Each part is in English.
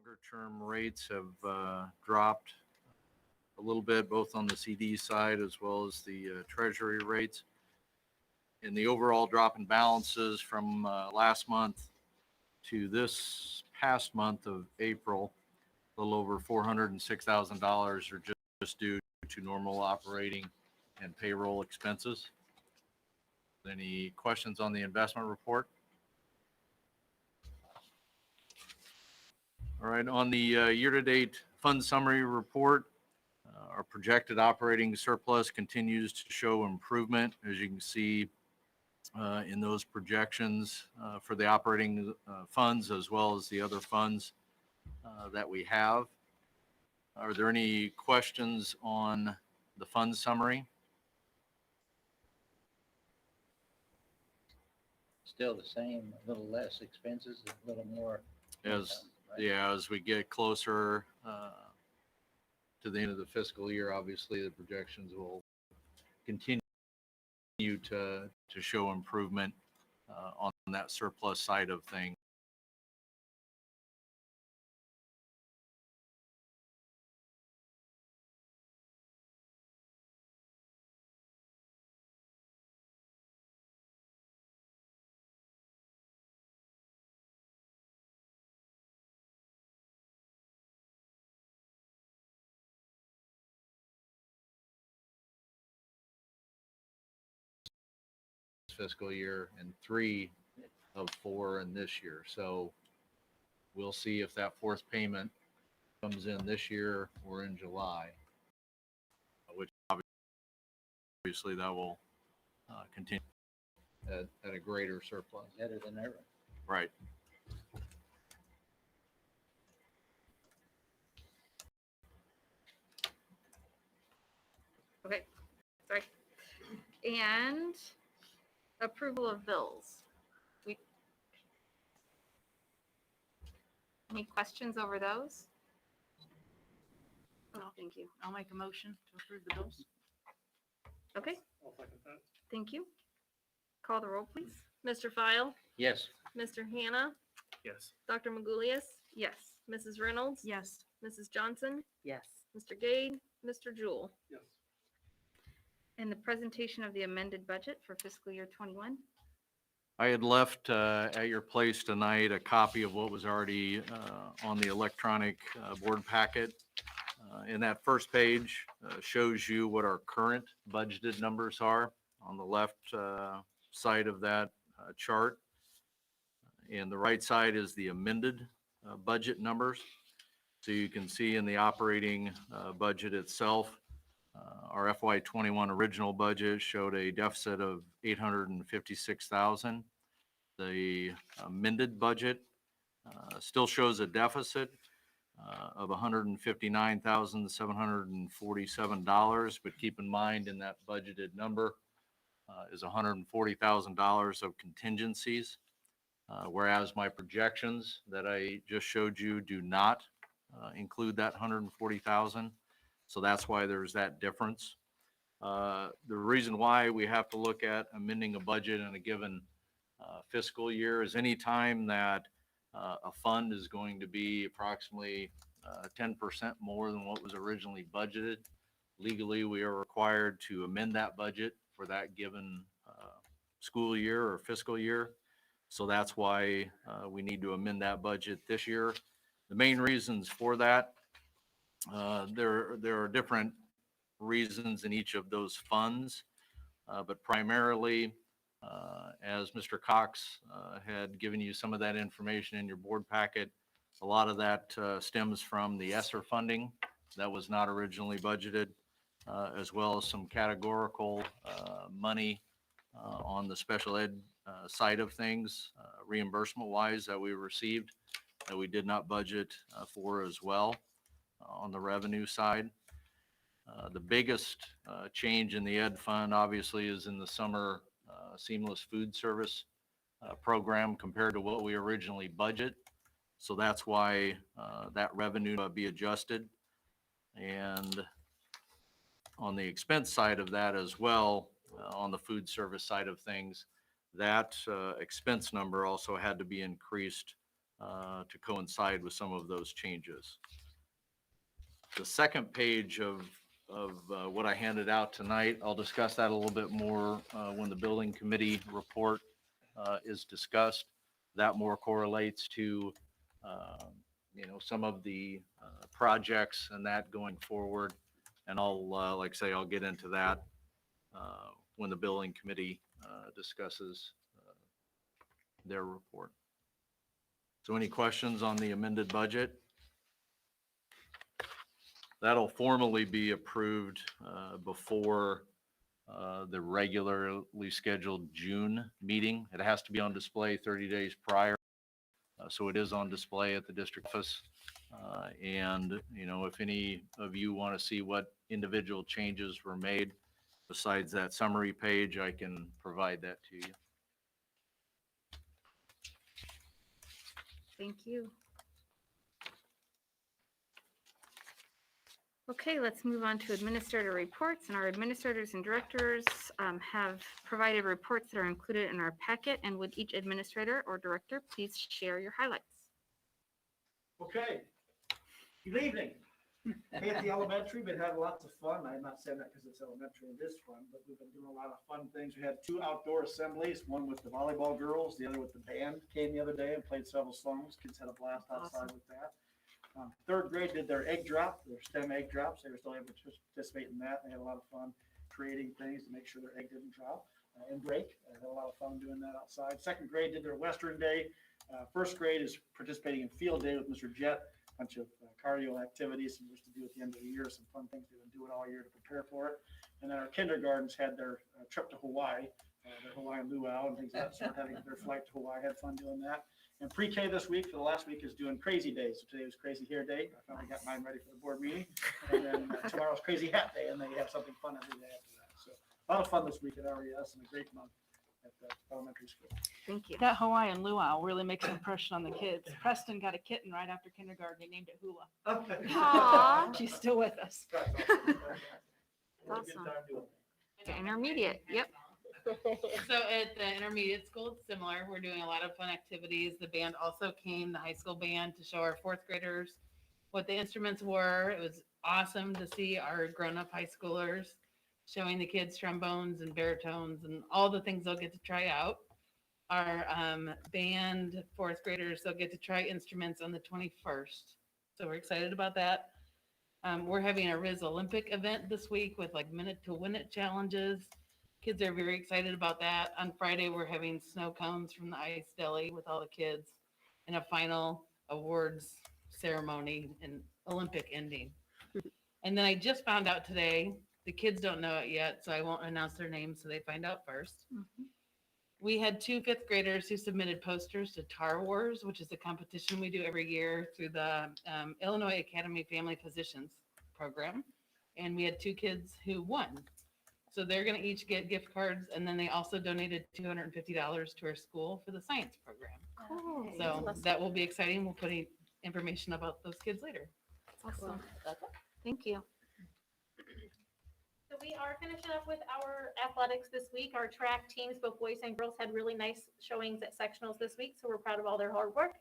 Longer-term rates have dropped a little bit, both on the CD side as well as the Treasury rates. And the overall drop in balances from last month to this past month of April, a little over $406,000 are just due to normal operating and payroll expenses. Any questions on the investment report? All right, on the year-to-date fund summary report, our projected operating surplus continues to show improvement, as you can see in those projections for the operating funds as well as the other funds that we have. Are there any questions on the fund summary? Still the same, a little less expenses, a little more. As right? Yeah, as we get closer to the end of the fiscal year, obviously the projections will continue to show improvement on that surplus side of things. Fiscal year and 3 of 4 in this year. So we'll see if that fourth payment comes in this year or in July, which obviously that will continue at a greater surplus. Better than ever. Right. Okay, sorry. And approval of bills. Any questions over those? No, thank you. I'll make a motion to approve the bills. Okay, I'll second that. thank you. Call the roll, please. Mr. File, Yes. Mr. Hannah, Yes. Dr. Magulius, yes. Mrs. Reynolds, Yes. Mrs. Johnson, Yes. Mr. Gade, Mr. Jewell. Yes. And the presentation of the amended budget for fiscal year 21. I had left at your place tonight a copy of what was already on the electronic board packet. And that first page shows you what our current budgeted numbers are on the left side of that chart. And the right side is the amended budget numbers. So you can see in the operating budget itself, our FY21 original budget showed a deficit of $856,000. The amended budget still shows a deficit of $159,747, but keep in mind in that budgeted number is $140,000 of contingencies, whereas my projections that I just showed you do not include that $140,000. So that's why there's that difference. The reason why we have to look at amending a budget in a given fiscal year is any time that a fund is going to be approximately 10% more than what was originally budgeted. Legally, we are required to amend that budget for that given school year or fiscal year. So that's why we need to amend that budget this year. The main reasons for that, there are different reasons in each of those funds, but primarily, as Mr. Cox had given you some of that information in your board packet, a lot of that stems from the ESSER funding that was not originally budgeted, as well as some categorical money on the special ed side of things, reimbursement-wise, that we received that we did not budget for as well on the revenue side. The biggest change in the ed fund obviously is in the summer seamless food service program compared to what we originally budget. So that's why that revenue be adjusted. And on the expense side of that as well, on the food service side of things, that expense number also had to be increased to coincide with some of those changes. The second page of what I handed out tonight, I'll discuss that a little bit more when the building committee report is discussed. That more correlates to, some of the projects and that going forward. And I'll, like I say, I'll get into that when the building committee discusses their report. So any questions on the amended budget? That'll formally be approved before the regularly scheduled June meeting. It has to be on display 30 days prior. So it is on display at the district office. And, if any of you want to see what individual changes were made besides that summary page, I can provide that to you. Thank you. Okay, let's move on to administrator reports, and our administrators and directors have provided reports that are included in our packet. And would each administrator or director please share your highlights? Okay. Good evening. Kathy Elementary, been having lots of fun. I'm not saying that because it's elementary, it is fun, but we've been doing a lot of fun things. We had 2 outdoor assemblies, one with the volleyball girls, the other with the band. Came the other day and played several songs. Kids had a blast outside with that. 3rd grade did their egg drop, their STEM egg drops. They were still able to participate in that. They had a lot of fun creating things to make sure their egg didn't drop and break. They had a lot of fun doing that outside. 2nd grade did their Western Day. 1st grade is participating in Field Day with Mr. Jett. Bunch of cardio activities and just to do at the end of the year, some fun things they've been doing all year to prepare for it. And then our kindergartens had their trip to Hawaii, their Hawaiian luau and things like that. So having their flight to Hawaii, had fun doing that. And pre-K this week for the last week is doing crazy days. So today was crazy hair day. I finally got mine ready for the board meeting. And then tomorrow's crazy hat day, and they have something fun every day after that. So a lot of fun this week at RES and a great month at the elementary school. Thank you. That Hawaiian luau really makes an impression on the kids. Preston got a kitten right after kindergarten. They named it Hula. Aw. She's still with us. Awesome. Intermediate, yep. So at the intermediate school, it's similar. We're doing a lot of fun activities. The band also came, the high school band, to show our 4th graders what the instruments were. It was awesome to see our grown-up high schoolers showing the kids trombones and baritones and all the things they'll get to try out. Our band 4th graders, they'll get to try instruments on the 21st. So we're excited about that. We're having a Riz Olympic event this week with like minute to win it challenges. Kids are very excited about that. On Friday, we're having snow cones from the Ice Deli with all the kids and a final awards ceremony and Olympic ending. And then I just found out today, the kids don't know it yet, so I won't announce their names so they find out first. We had 2 5th graders who submitted posters to Tar Wars, which is a competition we do every year through the Illinois Academy Family Physicians program. And we had 2 kids who won. So they're going to each get gift cards, and then they also donated $250 to our school for the science program. Cool. So that will be exciting. We'll put information about those kids later. Awesome. Thank you. So we are finishing up with our athletics this week. Our track teams, both boys and girls, had really nice showings at sectionals this week, so we're proud of all their hard work.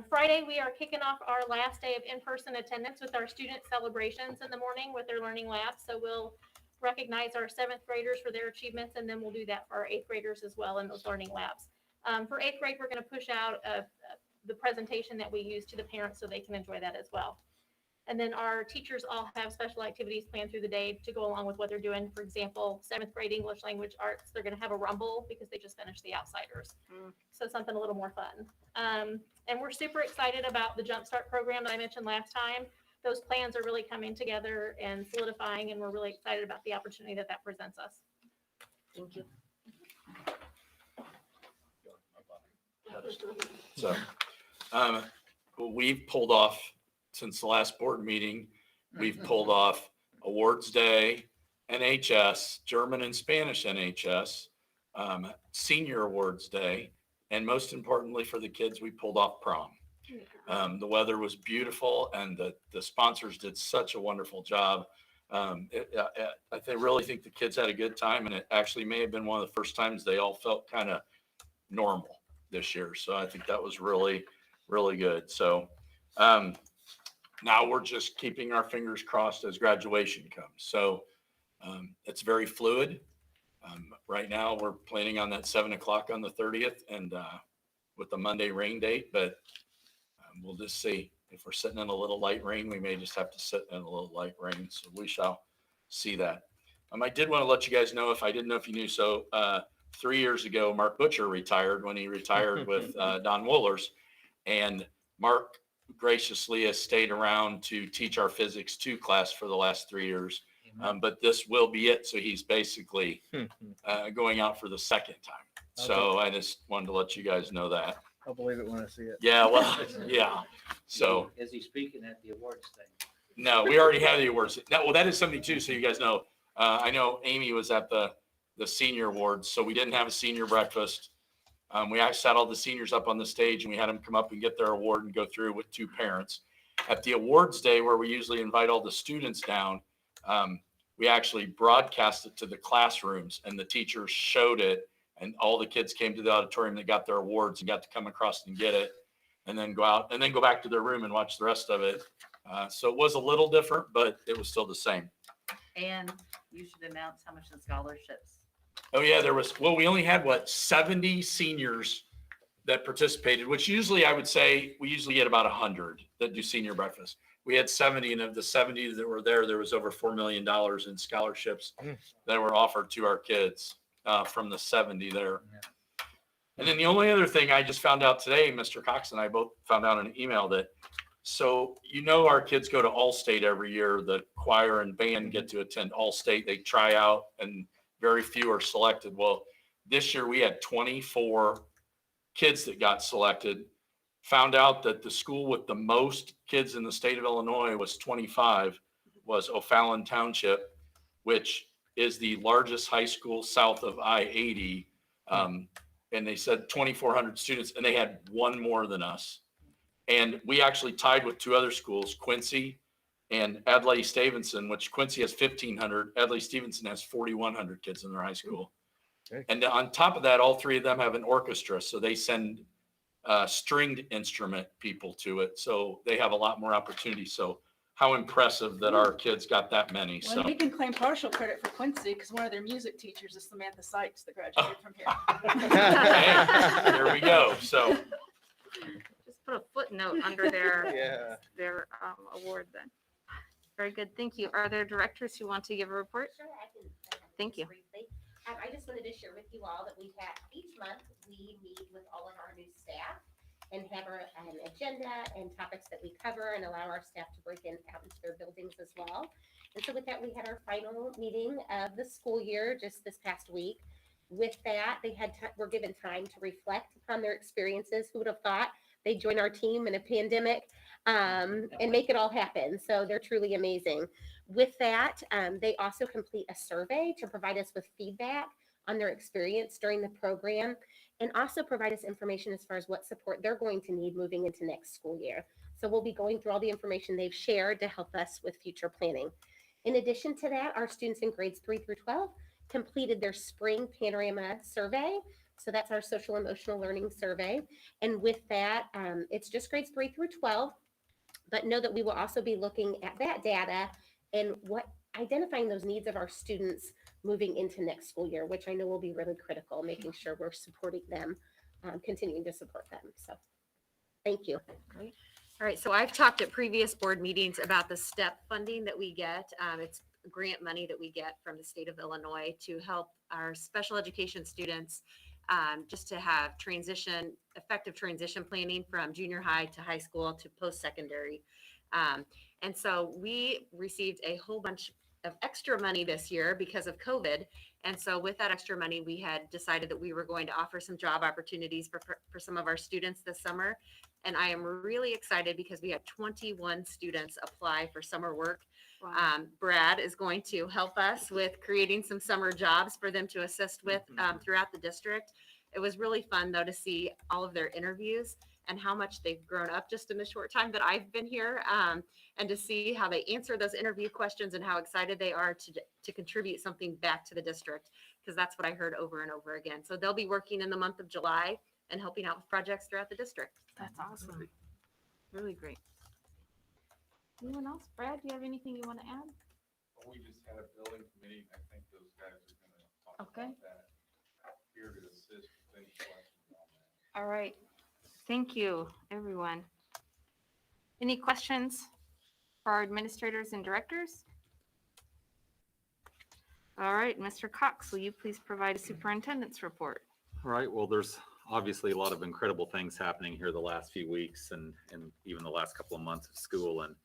Friday, we are kicking off our last day of in-person attendance with our student celebrations in the morning with their learning labs. So we'll recognize our 7th graders for their achievements, and then we'll do that for our 8th graders as well in those learning labs. For 8th grade, we're going to push out the presentation that we use to the parents so they can enjoy that as well. And then our teachers all have special activities planned through the day to go along with what they're doing. For example, 7th grade English language arts, they're going to have a rumble because they just finished The Outsiders. So something a little more fun. And we're super excited about the Jumpstart program that I mentioned last time. Those plans are really coming together and solidifying, and we're really excited about the opportunity that that presents us. Thank you. So we've pulled off, since the last board meeting, we've pulled off Awards Day, NHS, German and Spanish NHS, Senior Awards Day, and most importantly for the kids, we pulled off prom. The weather was beautiful, and the sponsors did such a wonderful job. I really think the kids had a good time, and it actually may have been one of the first times they all felt kind of normal this year. So I think that was really really good. So now we're just keeping our fingers crossed as graduation comes. So it's very fluid. Right now, we're planning on that 7 o'clock on the 30th and with the Monday rain date, but we'll just see. If we're sitting in a little light rain, we may just have to sit in a little light rain. So we shall see that. I did want to let you guys know, if I didn't know if you knew, so 3 years ago, Mark Butcher retired when he retired with Don Woolers. And Mark graciously has stayed around to teach our Physics 2 class for the last 3 years. But this will be it. So he's basically going out for the second time. So I just wanted to let you guys know that. I'll believe it when I see it. Yeah, well, yeah. So Is he speaking at the awards thing? no, we already have the awards. Well, that is something too. So you guys know, I know Amy was at the senior awards, so we didn't have a senior breakfast. We actually sat all the seniors up on the stage and we had them come up and get their award and go through with 2 parents. At the awards day, where we usually invite all the students down, we actually broadcast it to the classrooms and the teachers showed it. And all the kids came to the auditorium that got their awards and got to come across and get it and then go out and then go back to their room and watch the rest of it. So it was a little different, but it was still the same. And you should announce how much in scholarships. Oh yeah, we only had 70 seniors that participated, which usually I would say we usually get about 100 that do senior breakfast. We had 70, and of the 70 that were there was over $4 million in scholarships that were offered to our kids. From the 70 there. And then the only other thing I just found out today, Mr. Cox and I both found out in an email that, so our kids go to All-State every year. The choir and band get to attend All-State. They try out and very few are selected. Well, this year we had 24 kids that got selected. Found out that the school with the most kids in the state of Illinois was 25, was O'Fallon Township, which is the largest high school south of I-80. And they said 2,400 students, and they had one more than us. And we actually tied with 2 other schools, Quincy and Adlai Stevenson, which Quincy has 1,500. Adlai Stevenson has 4,100 kids in their high school. Okay. And on top of that, all 3 of them have an orchestra. So they send stringed instrument people to it. So they have a lot more opportunity. So how impressive that our kids got that many. Well, we can claim partial credit for Quincy because one of their music teachers is Samantha Sykes that graduated from here. Hey, there we go. So Just put a footnote under their award then. Very good. Thank you. Are there directors who want to give a report? Sure, I can Thank you. briefly. I just wanted to share with you all that we have each month, we meet with all of our new staff and have an agenda and topics that we cover and allow our staff to break out into their buildings as well. And so with that, we had our final meeting of the school year just this past week. With that, they were given time to reflect upon their experiences. Who would have thought they'd join our team in a pandemic and make it all happen? So they're truly amazing. With that, they also complete a survey to provide us with feedback on their experience during the program, and also provide us information as far as what support they're going to need moving into next school year. So we'll be going through all the information they've shared to help us with future planning. In addition to that, our students in grades 3 through 12 completed their spring panorama survey. So that's our social emotional learning survey. And with that, it's just grades 3 through 12, but know that we will also be looking at that data and identifying those needs of our students moving into next school year, which I know will be really critical, making sure we're supporting them, continuing to support them. So thank you. Great. All right. So I've talked at previous board meetings about the STEP funding that we get. It's grant money that we get from the state of Illinois to help our special education students just to have effective transition planning from junior high to high school to post-secondary. And so we received a whole bunch of extra money this year because of COVID. And so with that extra money, we had decided that we were going to offer some job opportunities for some of our students this summer. And I am really excited because we had 21 students apply for summer work. Wow. Brad is going to help us with creating some summer jobs for them to assist with throughout the district. It was really fun though to see all of their interviews and how much they've grown up just in the short time that I've been here, and to see how they answer those interview questions and how excited they are to contribute something back to the district, because that's what I heard over and over again. So they'll be working in the month of July and helping out with projects throughout the district. That's awesome. Really great. Anyone else? Brad, do you have anything you want to add? We just had a building committee. I think those guys are gonna talk Okay. about that. Here to assist with any questions on that. All right. Thank you, everyone. Any questions for our administrators and directors? All right, Mr. Cox, will you please provide a superintendent's report? All right, well, there's obviously a lot of incredible things happening here the last few weeks and even the last couple of months of school. And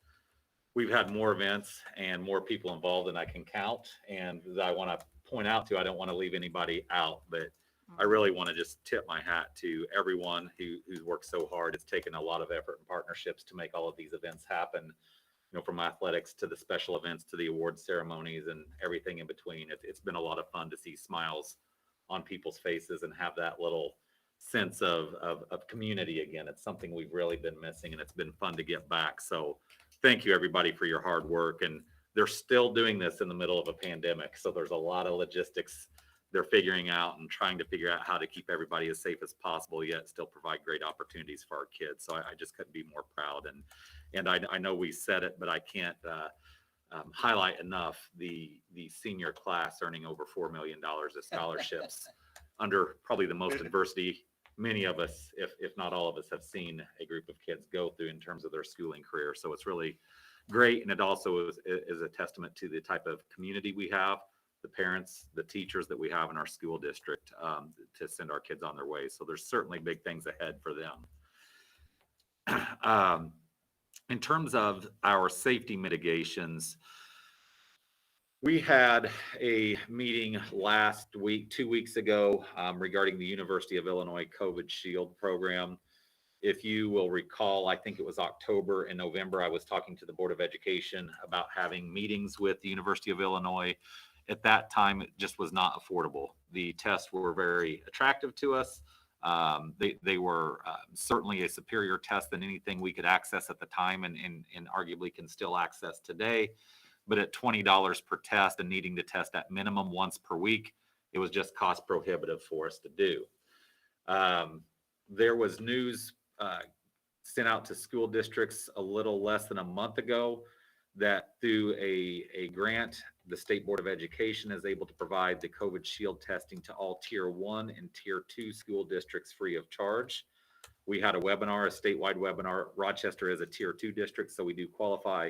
we've had more events and more people involved than I can count. And I want to point out to, I don't want to leave anybody out, but I really want to just tip my hat to everyone who's worked so hard. It's taken a lot of effort and partnerships to make all of these events happen. You know, from athletics to the special events to the award ceremonies and everything in between. It's been a lot of fun to see smiles on people's faces and have that little sense of community again. It's something we've really been missing, and it's been fun to get back. So thank you, everybody, for your hard work. And they're still doing this in the middle of a pandemic. So there's a lot of logistics they're figuring out and trying to figure out how to keep everybody as safe as possible, yet still provide great opportunities for our kids. So I just couldn't be more proud. And I know we said it, but I can't highlight enough the senior class earning over $4 million of scholarships under probably the most adversity many of us, if not all of us, have seen a group of kids go through in terms of their schooling career. So it's really great. And it also is a testament to the type of community we have, the parents, the teachers that we have in our school district to send our kids on their way. So there's certainly big things ahead for them. In terms of our safety mitigations, we had a meeting last week, 2 weeks ago, regarding the University of Illinois COVID Shield program. If you will recall, I think it was October and November, I was talking to the Board of Education about having meetings with the University of Illinois. At that time, it just was not affordable. The tests were very attractive to us. They were certainly a superior test than anything we could access at the time and arguably can still access today. But at $20 per test and needing to test at minimum once per week, it was just cost prohibitive for us to do. There was news sent out to school districts a little less than a month ago that through a grant, the State Board of Education is able to provide the COVID Shield testing to all Tier 1 and Tier 2 school districts free of charge. We had a webinar, a statewide webinar. Rochester is a Tier 2 district, so we do qualify.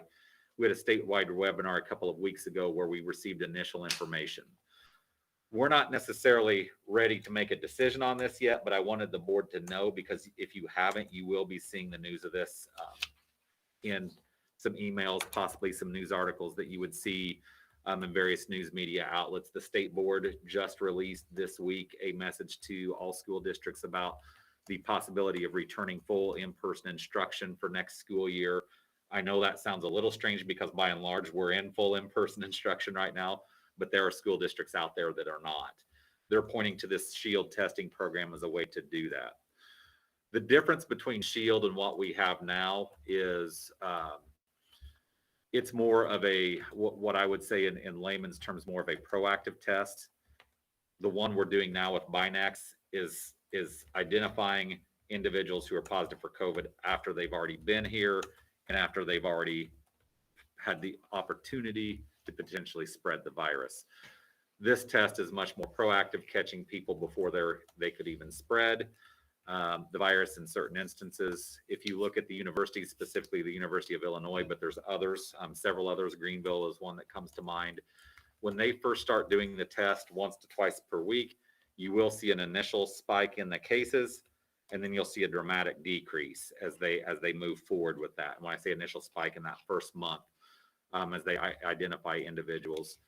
We had a statewide webinar a couple of weeks ago where we received initial information. We're not necessarily ready to make a decision on this yet, but I wanted the board to know, because if you haven't, you will be seeing the news of this in some emails, possibly some news articles that you would see in various news media outlets. The state board just released this week a message to all school districts about the possibility of returning full in-person instruction for next school year. I know that sounds a little strange because by and large, we're in full in-person instruction right now, but there are school districts out there that are not. They're pointing to this Shield testing program as a way to do that. The difference between Shield and what we have now is it's more of a, what I would say in layman's terms, more of a proactive test. The one we're doing now with Binax is identifying individuals who are positive for COVID after they've already been here and after they've already had the opportunity to potentially spread the virus. This test is much more proactive, catching people before they could even spread the virus in certain instances. If you look at the universities, specifically the University of Illinois, but there's others, several others, Greenville is one that comes to mind. When they first start doing the test once to twice per week, you will see an initial spike in the cases, and then you'll see a dramatic decrease as they move forward with that. And when I say initial spike in that first month, as they identify individuals.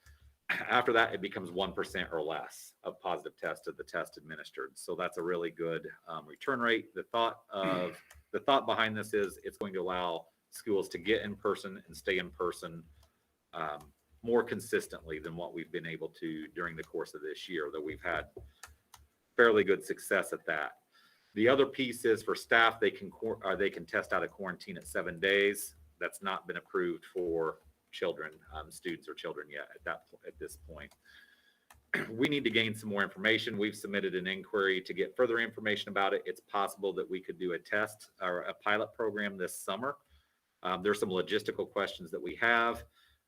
After that, it becomes 1% or less of positive tests to the test administered. So that's a really good return rate. The thought behind this is it's going to allow schools to get in person and stay in person more consistently than what we've been able to during the course of this year, though we've had fairly good success at that. The other piece is for staff, they can test out of quarantine at 7 days. That's not been approved for children, students or children yet at this point. we need to gain some more information. We've submitted an inquiry to get further information about it. It's possible that we could do a test or a pilot program this summer. There's some logistical questions that we have,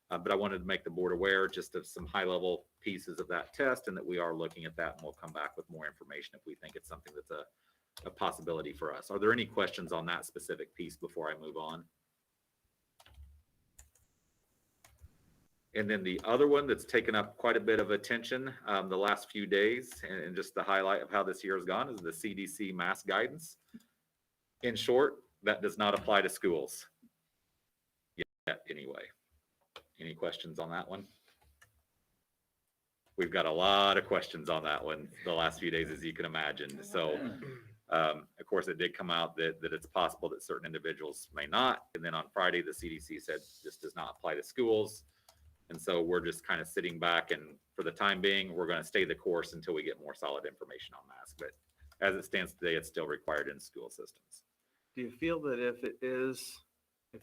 but I wanted to make the board aware just of some high level pieces of that test and that we are looking at that, and we'll come back with more information if we think it's something that's a possibility for us. Are there any questions on that specific piece before I move on? And then the other one that's taken up quite a bit of attention the last few days, and just the highlight of how this year has gone, is the CDC mask guidance. In short, that does not apply to schools yet anyway. Any questions on that one? We've got a lot of questions on that one the last few days, as you can imagine. So, of course, it did come out that it's possible that certain individuals may not. And then on Friday, the CDC said this does not apply to schools. And so we're just kind of sitting back, and for the time being, we're going to stay the course until we get more solid information on masks. But as it stands today, it's still required in school systems. Do you feel that if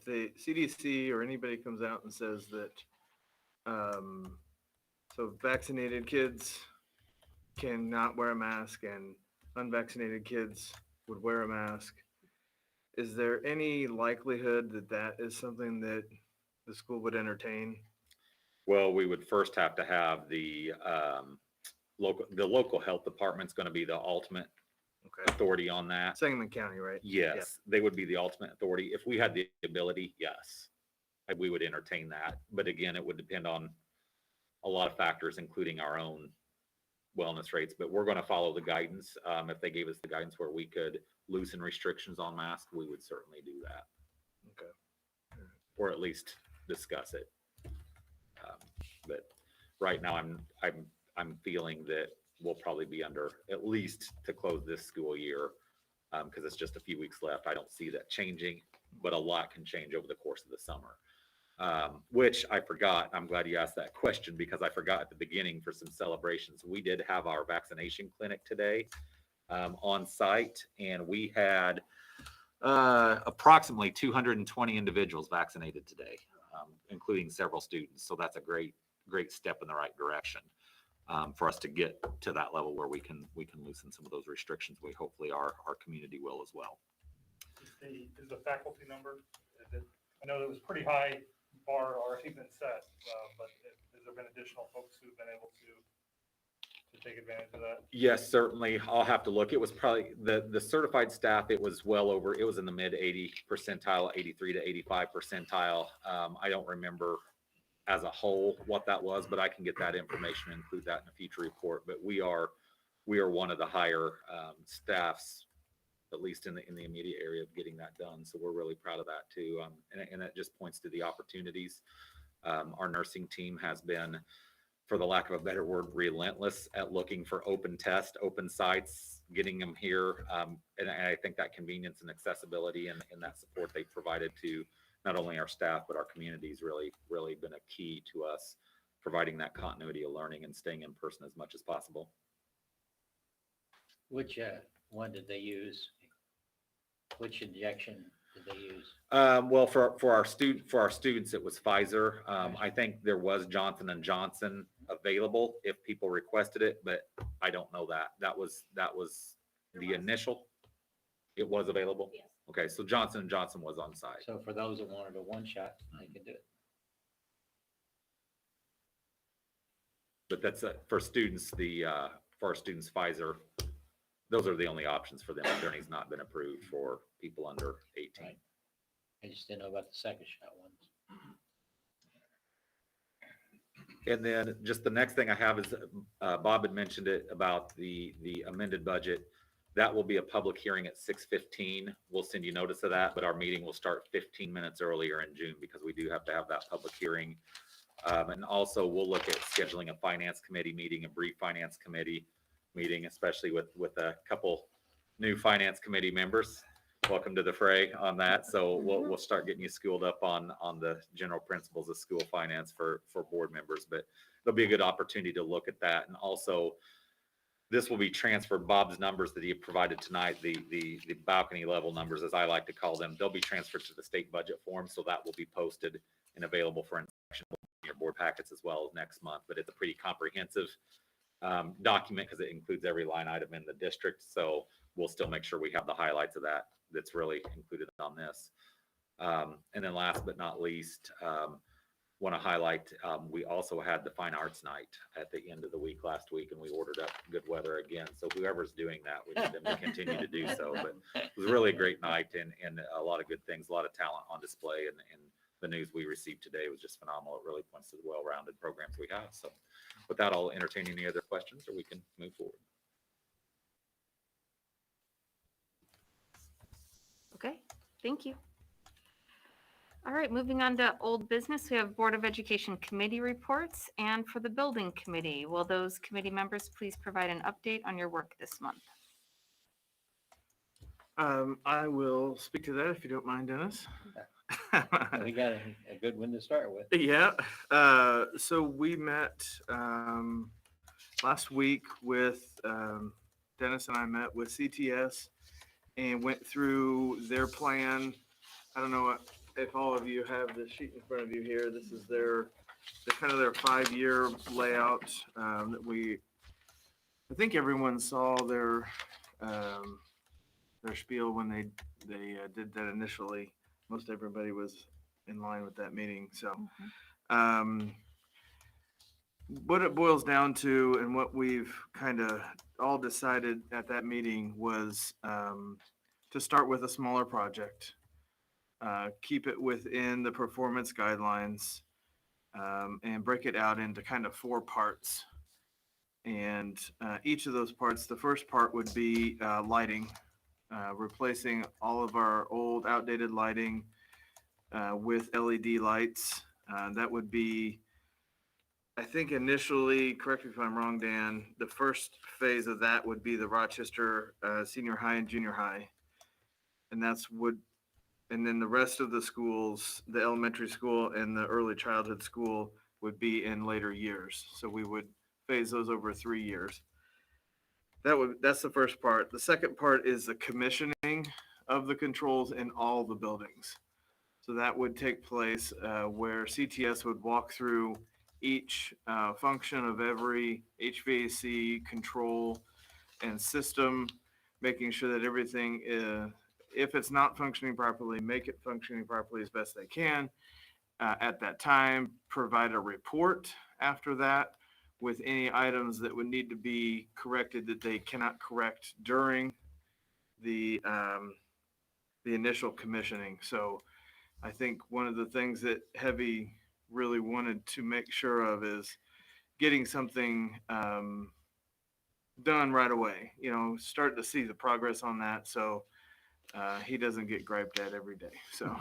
the CDC or anybody comes out and says that, so vaccinated kids cannot wear a mask and unvaccinated kids would wear a mask, is there any likelihood that that is something that the school would entertain? Well, we would first have to have the local health department's going to be the ultimate authority on that. Sangamon County, right? Yes, they would be the ultimate authority. If we had the ability, yes, we would entertain that. But again, it would depend on a lot of factors, including our own wellness rates. But we're going to follow the guidance. If they gave us the guidance where we could loosen restrictions on masks, we would certainly do that. Okay. Or at least discuss it. But right now, I'm feeling that we'll probably be under, at least to close this school year, because it's just a few weeks left. I don't see that changing, but a lot can change over the course of the summer. Which I forgot. I'm glad you asked that question, because I forgot at the beginning for some celebrations. We did have our vaccination clinic today on site, and we had approximately 220 individuals vaccinated today, including several students. So that's a great step in the right direction for us to get to that level where we can loosen some of those restrictions. We hopefully our community will as well. Is the faculty number? I know there was pretty high bar already been set, but has there been additional folks who've been able to take advantage of that? Yes, certainly. I'll have to look. It was probably the certified staff. It was well over. It was in the mid 80 percentile, 83 to 85 percentile. I don't remember as a whole what that was, but I can get that information and include that in a future report. But we are one of the higher staffs, at least in the immediate area, of getting that done. So we're really proud of that too. And that just points to the opportunities. Our nursing team has been, for the lack of a better word, relentless at looking for open tests, open sites, getting them here. And I think that convenience and accessibility and that support they've provided to not only our staff, but our communities really been a key to us providing that continuity of learning and staying in person as much as possible. Which one did they use? Which injection did they use? Well, for our students, it was Pfizer. I think there was Johnson & Johnson available if people requested it, but I don't know that. That was the initial. It was available? Yes. Okay, so Johnson & Johnson was on site. So for those that wanted a one shot, they could do it. But that's for students, for our students, Pfizer, those are the only options for them. Moderna's not been approved for people under 18. Right. I just didn't know about the second shot ones. And then just the next thing I have is Bob had mentioned it about the amended budget. That will be a public hearing at 6:15. We'll send you notice of that, but our meeting will start 15 minutes earlier in June because we do have to have that public hearing. And also we'll look at scheduling a finance committee meeting, a brief finance committee meeting, especially with a couple new finance committee members. Welcome to the fray on that. So we'll start getting you schooled up on the general principles of school finance for board members, but it'll be a good opportunity to look at that. And also this will be transferred, Bob's numbers that he provided tonight, the balcony level numbers, as I like to call them, they'll be transferred to the state budget form. So that will be posted and available for inspection in your board packets as well next month. But it's a pretty comprehensive document because it includes every line item in the district. So we'll still make sure we have the highlights of that that's really included on this. And then last but not least, want to highlight, we also had the Fine Arts Night at the end of the week last week, and we ordered up good weather again. So whoever's doing that, we need them to continue to do so. But it was really a great night and a lot of good things, a lot of talent on display. And the news we received today was just phenomenal. It really points to the well-rounded programs we have. So with that, I'll entertain any other questions or we can move forward. Okay, thank you. All right, moving on to old business, we have Board of Education committee reports, and for the building committee, will those committee members please provide an update on your work this month? I will speak to that if you don't mind, Dennis. We got a good one to start with. Yeah, so we met last week with Dennis and I met with CTS and went through their plan. I don't know if all of you have the sheet in front of you here. This is their kind of their 5-year layout that I think everyone saw their spiel when they did that initially. Most everybody was in line with that meeting. So what it boils down to and what we've kind of all decided at that meeting was to start with a smaller project, keep it within the performance guidelines, and break it out into kind of 4 parts. And each of those parts, the first part would be lighting, replacing all of our old outdated lighting with LED lights. That would be, I think initially, correct me if I'm wrong, Dan, the first phase of that would be the Rochester senior high and junior high. And and then the rest of the schools, the elementary school and the early childhood school would be in later years. So we would phase those over 3 years. That's the first part. The second part is the commissioning of the controls in all the buildings. So that would take place where CTS would walk through each function of every HVAC control and system, making sure that everything if it's not functioning properly, make it functioning properly as best they can. At that time, provide a report after that with any items that would need to be corrected that they cannot correct during the initial commissioning. So I think one of the things that Heavy really wanted to make sure of is getting something done right away, start to see the progress on that. So he doesn't get griped at every day. So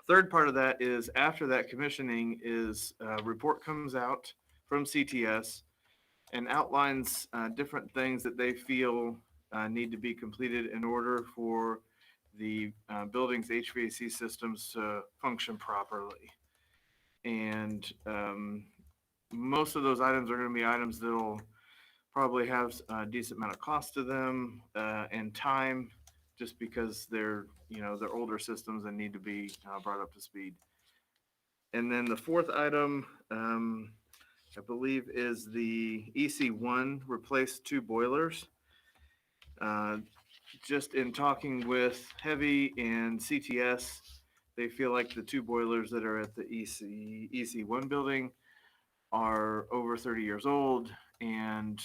third part of that is after that commissioning is a report comes out from CTS and outlines different things that they feel need to be completed in order for the building's HVAC systems to function properly. And most of those items are going to be items that'll probably have a decent amount of cost to them and time, just because they're older systems and need to be brought up to speed. And then the fourth item, I believe, is the EC1 replace 2 boilers. Just in talking with Heavy and CTS, they feel like the 2 boilers that are at the EC1 building are over 30 years old. And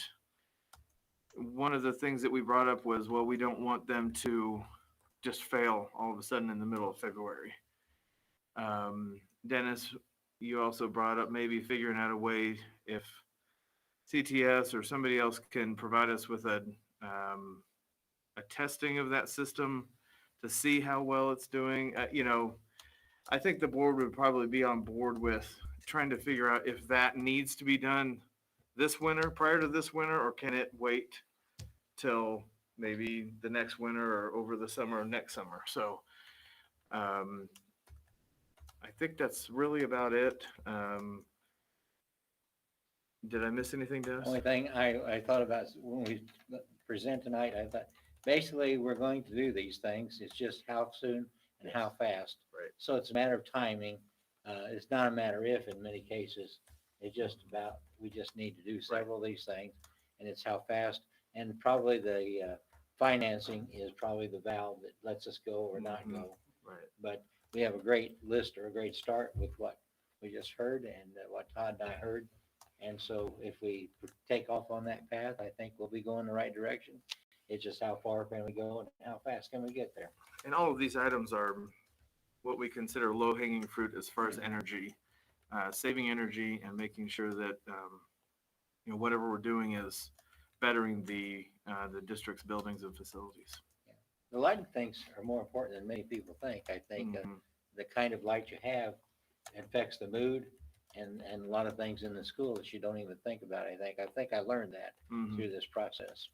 one of the things that we brought up was, well, we don't want them to just fail all of a sudden in the middle of February. Dennis, you also brought up maybe figuring out a way if CTS or somebody else can provide us with a testing of that system to see how well it's doing. I think the board would probably be on board with trying to figure out if that needs to be done this winter, prior to this winter, or can it wait till maybe the next winter or over the summer or next summer. So I think that's really about it. Did I miss anything, Dennis? Only thing I thought about when we present tonight, I thought basically we're going to do these things. It's just how soon and how fast. Right. So it's a matter of timing. It's not a matter if in many cases. It's just about, we just need to do several of these things, and it's how fast, and probably the financing is probably the valve that lets us go or not go. Right. But we have a great list or a great start with what we just heard and what Todd and I heard. And so if we take off on that path, I think we'll be going the right direction. It's just how far can we go and how fast can we get there? And all of these items are what we consider low-hanging fruit as far as energy, saving energy and making sure that, whatever we're doing is bettering the district's buildings and facilities. The lighting things are more important than many people think. I think Mhm. the kind of light you have affects the mood and a lot of things in the school that you don't even think about. I think I learned that Mhm. through this process.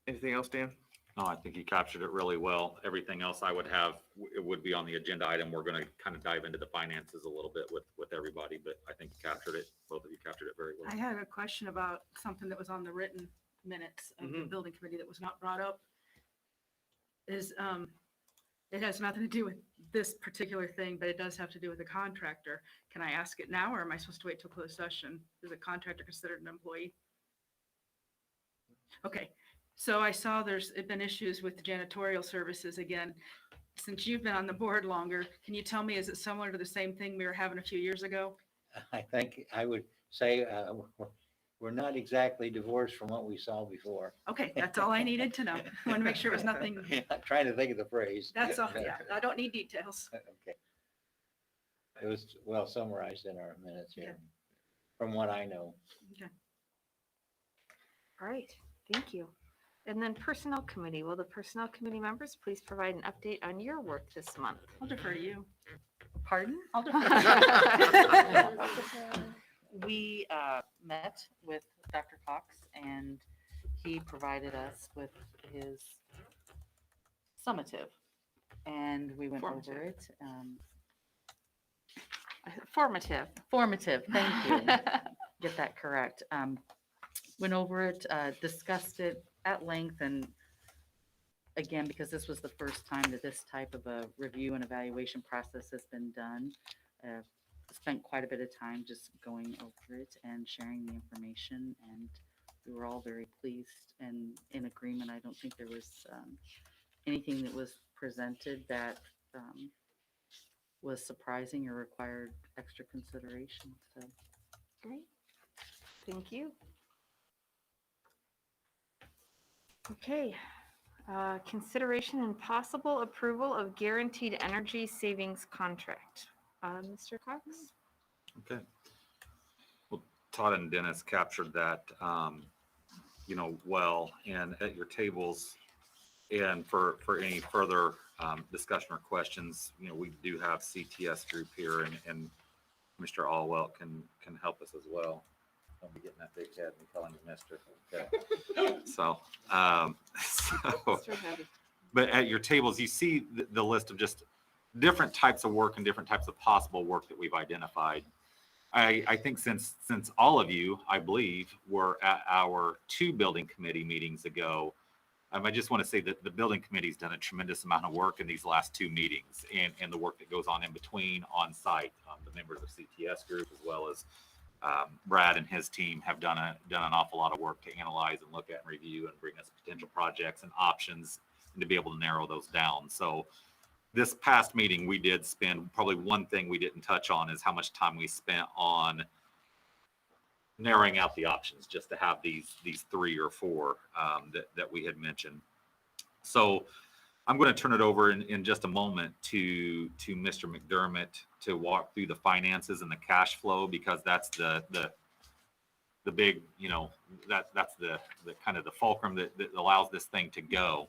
Anything else, Dan? No, I think you captured it really well. Everything else I would have, it would be on the agenda item. We're going to kind of dive into the finances a little bit with everybody, but I think you captured it. Both of you captured it very well. I had a question about something that was on the written minutes of the building committee that was not brought up. It has nothing to do with this particular thing, but it does have to do with the contractor. Can I ask it now, or am I supposed to wait till closed session? Is a contractor considered an employee? Okay, so I saw there's been issues with the janitorial services again. Since you've been on the board longer, can you tell me, is it similar to the same thing we were having a few years ago? I think I would say we're not exactly divorced from what we saw before. Okay, that's all I needed to know. I want to make sure it was nothing. I'm trying to think of the phrase. That's all, yeah, I don't need details. Okay. It was well summarized in our minutes here, Okay. from what I know. Okay. All right, thank you. And then Personnel Committee, will the Personnel Committee members please provide an update on your work this month? I'll defer to you. Pardon? I'll defer to you. We met with Dr. Cox and he provided us with his summative and we went over it. Formative. Formative, thank you. Get that correct. Went over it, discussed it at length and again, because this was the first time that this type of a review and evaluation process has been done, spent quite a bit of time just going over it and sharing the information and we were all very pleased and in agreement. I don't think there was anything that was presented that was surprising or required extra consideration. So Great, thank you. Okay, consideration and possible approval of guaranteed energy savings contract. Mr. Cox? Okay. Well, Todd and Dennis captured that, well, and at your tables, and for any further discussion or questions, we do have CTS group here, and Mr. Allwell can help us as well. Don't be getting that big head and calling you Mr. Okay. So, but at your tables, you see the list of just different types of work and different types of possible work that we've identified. I think since all of you, I believe, were at our 2 building committee meetings ago, I just want to say that the building committee's done a tremendous amount of work in these last 2 meetings and the work that goes on in between on site. The members of CTS group, as well as Brad and his team, have done an awful lot of work to analyze and look at and review and bring us potential projects and options and to be able to narrow those down. So this past meeting, we did spend, probably one thing we didn't touch on is how much time we spent on narrowing out the options, just to have these 3 or 4 that we had mentioned. So I'm going to turn it over in just a moment to Mr. McDermott to walk through the finances and the cash flow, because that's the big, that's the kind of the fulcrum that allows this thing to go.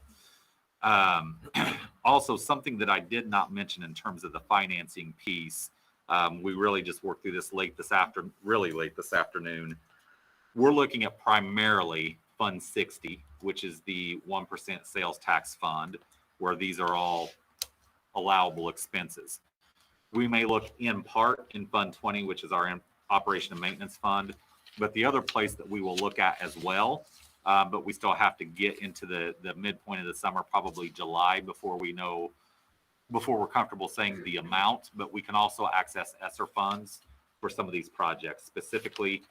Also, something that I did not mention in terms of the financing piece, we really just worked through this really late this afternoon. We're looking at primarily Fund 60, which is the 1% sales tax fund, where these are all allowable expenses. We may look in part in Fund 20, which is our operation and maintenance fund, but the other place that we will look at as well, but we still have to get into the midpoint of the summer, probably July, before we know before we're comfortable saying the amount, but we can also access ESSER funds for some of these projects. Specifically,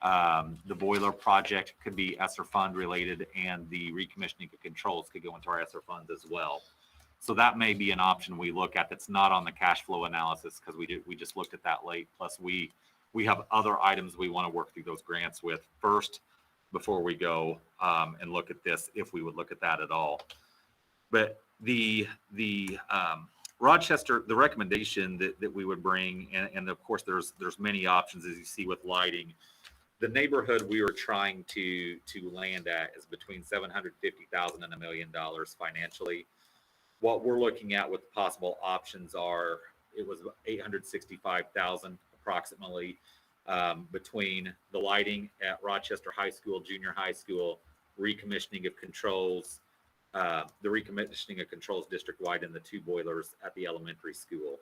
the boiler project could be ESSER fund related, and the recommissioning of controls could go into our ESSER funds as well. So that may be an option we look at that's not on the cash flow analysis, because we just looked at that late. Plus we have other items we want to work through those grants with first before we go and look at this, if we would look at that at all. But the Rochester, the recommendation that we would bring, and of course there's many options as you see with lighting. The neighborhood we were trying to land at is between $750,000 and $1 million financially. What we're looking at with possible options are, it was $865,000 approximately between the lighting at Rochester High School, Junior High School, recommissioning of controls, the recommissioning of controls district-wide, and the 2 boilers at the elementary school.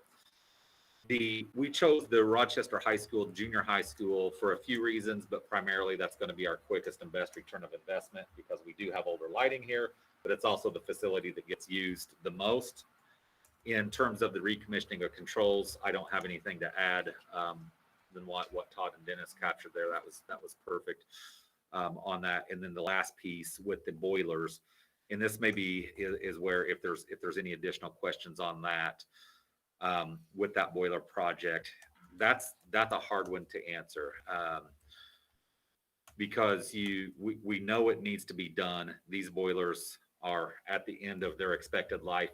We chose the Rochester High School, Junior High School for a few reasons, but primarily that's going to be our quickest and best return of investment, because we do have older lighting here, but it's also the facility that gets used the most. In terms of the recommissioning of controls, I don't have anything to add than what Todd and Dennis captured there. That was perfect on that. And then the last piece with the boilers, and this maybe is where if there's any additional questions on that, with that boiler project, that's a hard one to answer, because we know it needs to be done. These boilers are at the end of their expected life.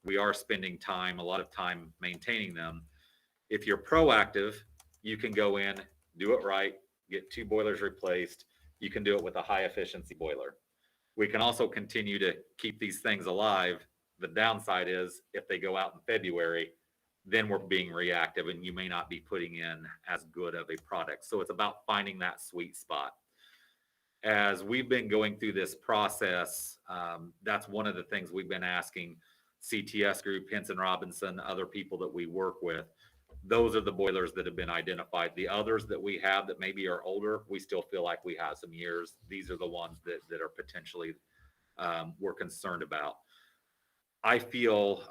We are spending a lot of time maintaining them. If you're proactive, you can go in, do it right, get 2 boilers replaced. You can do it with a high efficiency boiler. We can also continue to keep these things alive. The downside is if they go out in February, then we're being reactive and you may not be putting in as good of a product. So it's about finding that sweet spot. As we've been going through this process, that's one of the things we've been asking CTS Group, Henson Robinson, other people that we work with. Those are the boilers that have been identified. The others that we have that maybe are older, we still feel like we have some years. These are the ones that are potentially we're concerned about. I feel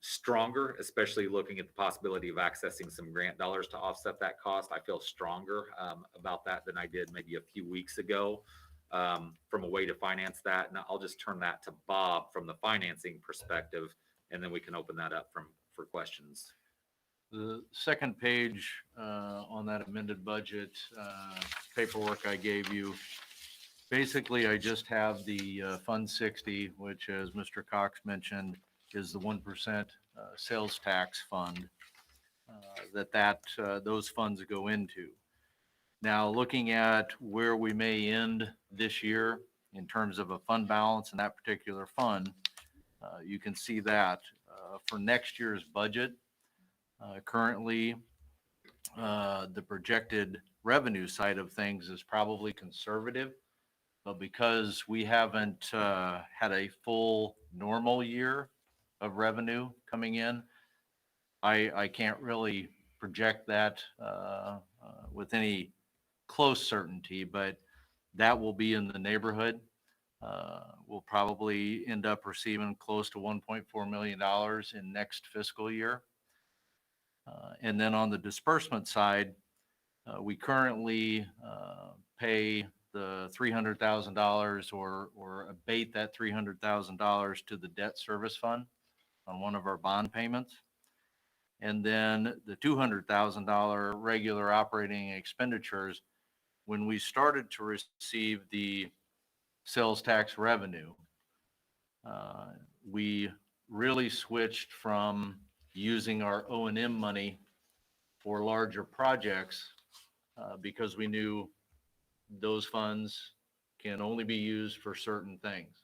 stronger, especially looking at the possibility of accessing some grant dollars to offset that cost. I feel stronger about that than I did maybe a few weeks ago from a way to finance that. And I'll just turn that to Bob from the financing perspective, and then we can open that up for questions. The second page on that amended budget paperwork I gave you, basically I just have the Fund 60, which, as Mr. Cox mentioned, is the 1% sales tax fund those funds go into. Now, looking at where we may end this year in terms of a fund balance in that particular fund, you can see that for next year's budget. Currently, the projected revenue side of things is probably conservative, but because we haven't had a full normal year of revenue coming in, I can't really project that with any close certainty, but that will be in the neighborhood. We'll probably end up receiving close to $1.4 million in next fiscal year. And then on the disbursement side, we currently pay the $300,000 or abate that $300,000 to the debt service fund on one of our bond payments. And then the $200,000 regular operating expenditures, when we started to receive the sales tax revenue, we really switched from using our O&M money for larger projects because we knew those funds can only be used for certain things.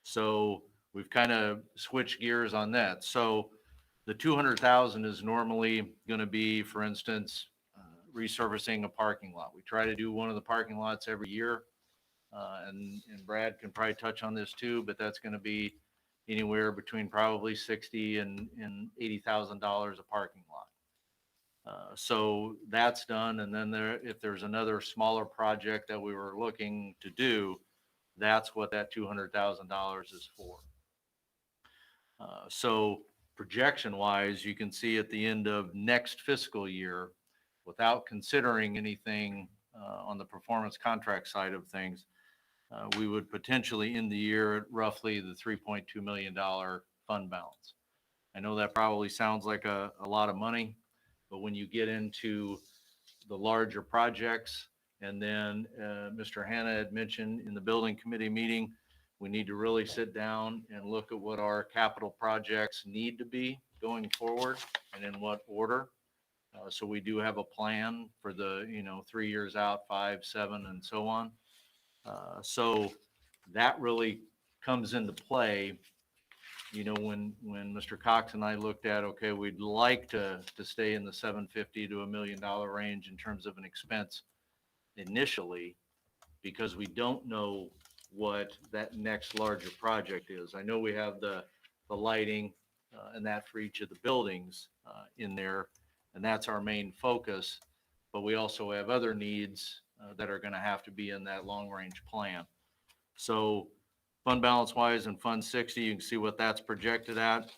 So we've kind of switched gears on that. So the 200,000 is normally going to be, for instance, resurfacing a parking lot. We try to do one of the parking lots every year. And Brad can probably touch on this too, but that's going to be anywhere between probably $60,000 and $80,000 a parking lot. So that's done. And then if there's another smaller project that we were looking to do, that's what that $200,000 is for. So projection wise, you can see at the end of next fiscal year, without considering anything on the performance contract side of things, we would potentially end the year at roughly the $3.2 million fund balance. I know that probably sounds like a lot of money, but when you get into the larger projects, and then Mr. Hanna had mentioned in the building committee meeting, we need to really sit down and look at what our capital projects need to be going forward and in what order. So we do have a plan for the, 3 years out, 5, 7, and so on. So that really comes into play, when Mr. Cox and I looked at, okay, we'd like to stay in the $750 to $1 million range in terms of an expense initially, because we don't know what that next larger project is. I know we have the lighting and that for each of the buildings in there, and that's our main focus, but we also have other needs that are going to have to be in that long range plan. So fund balance wise in Fund 60, you can see what that's projected at.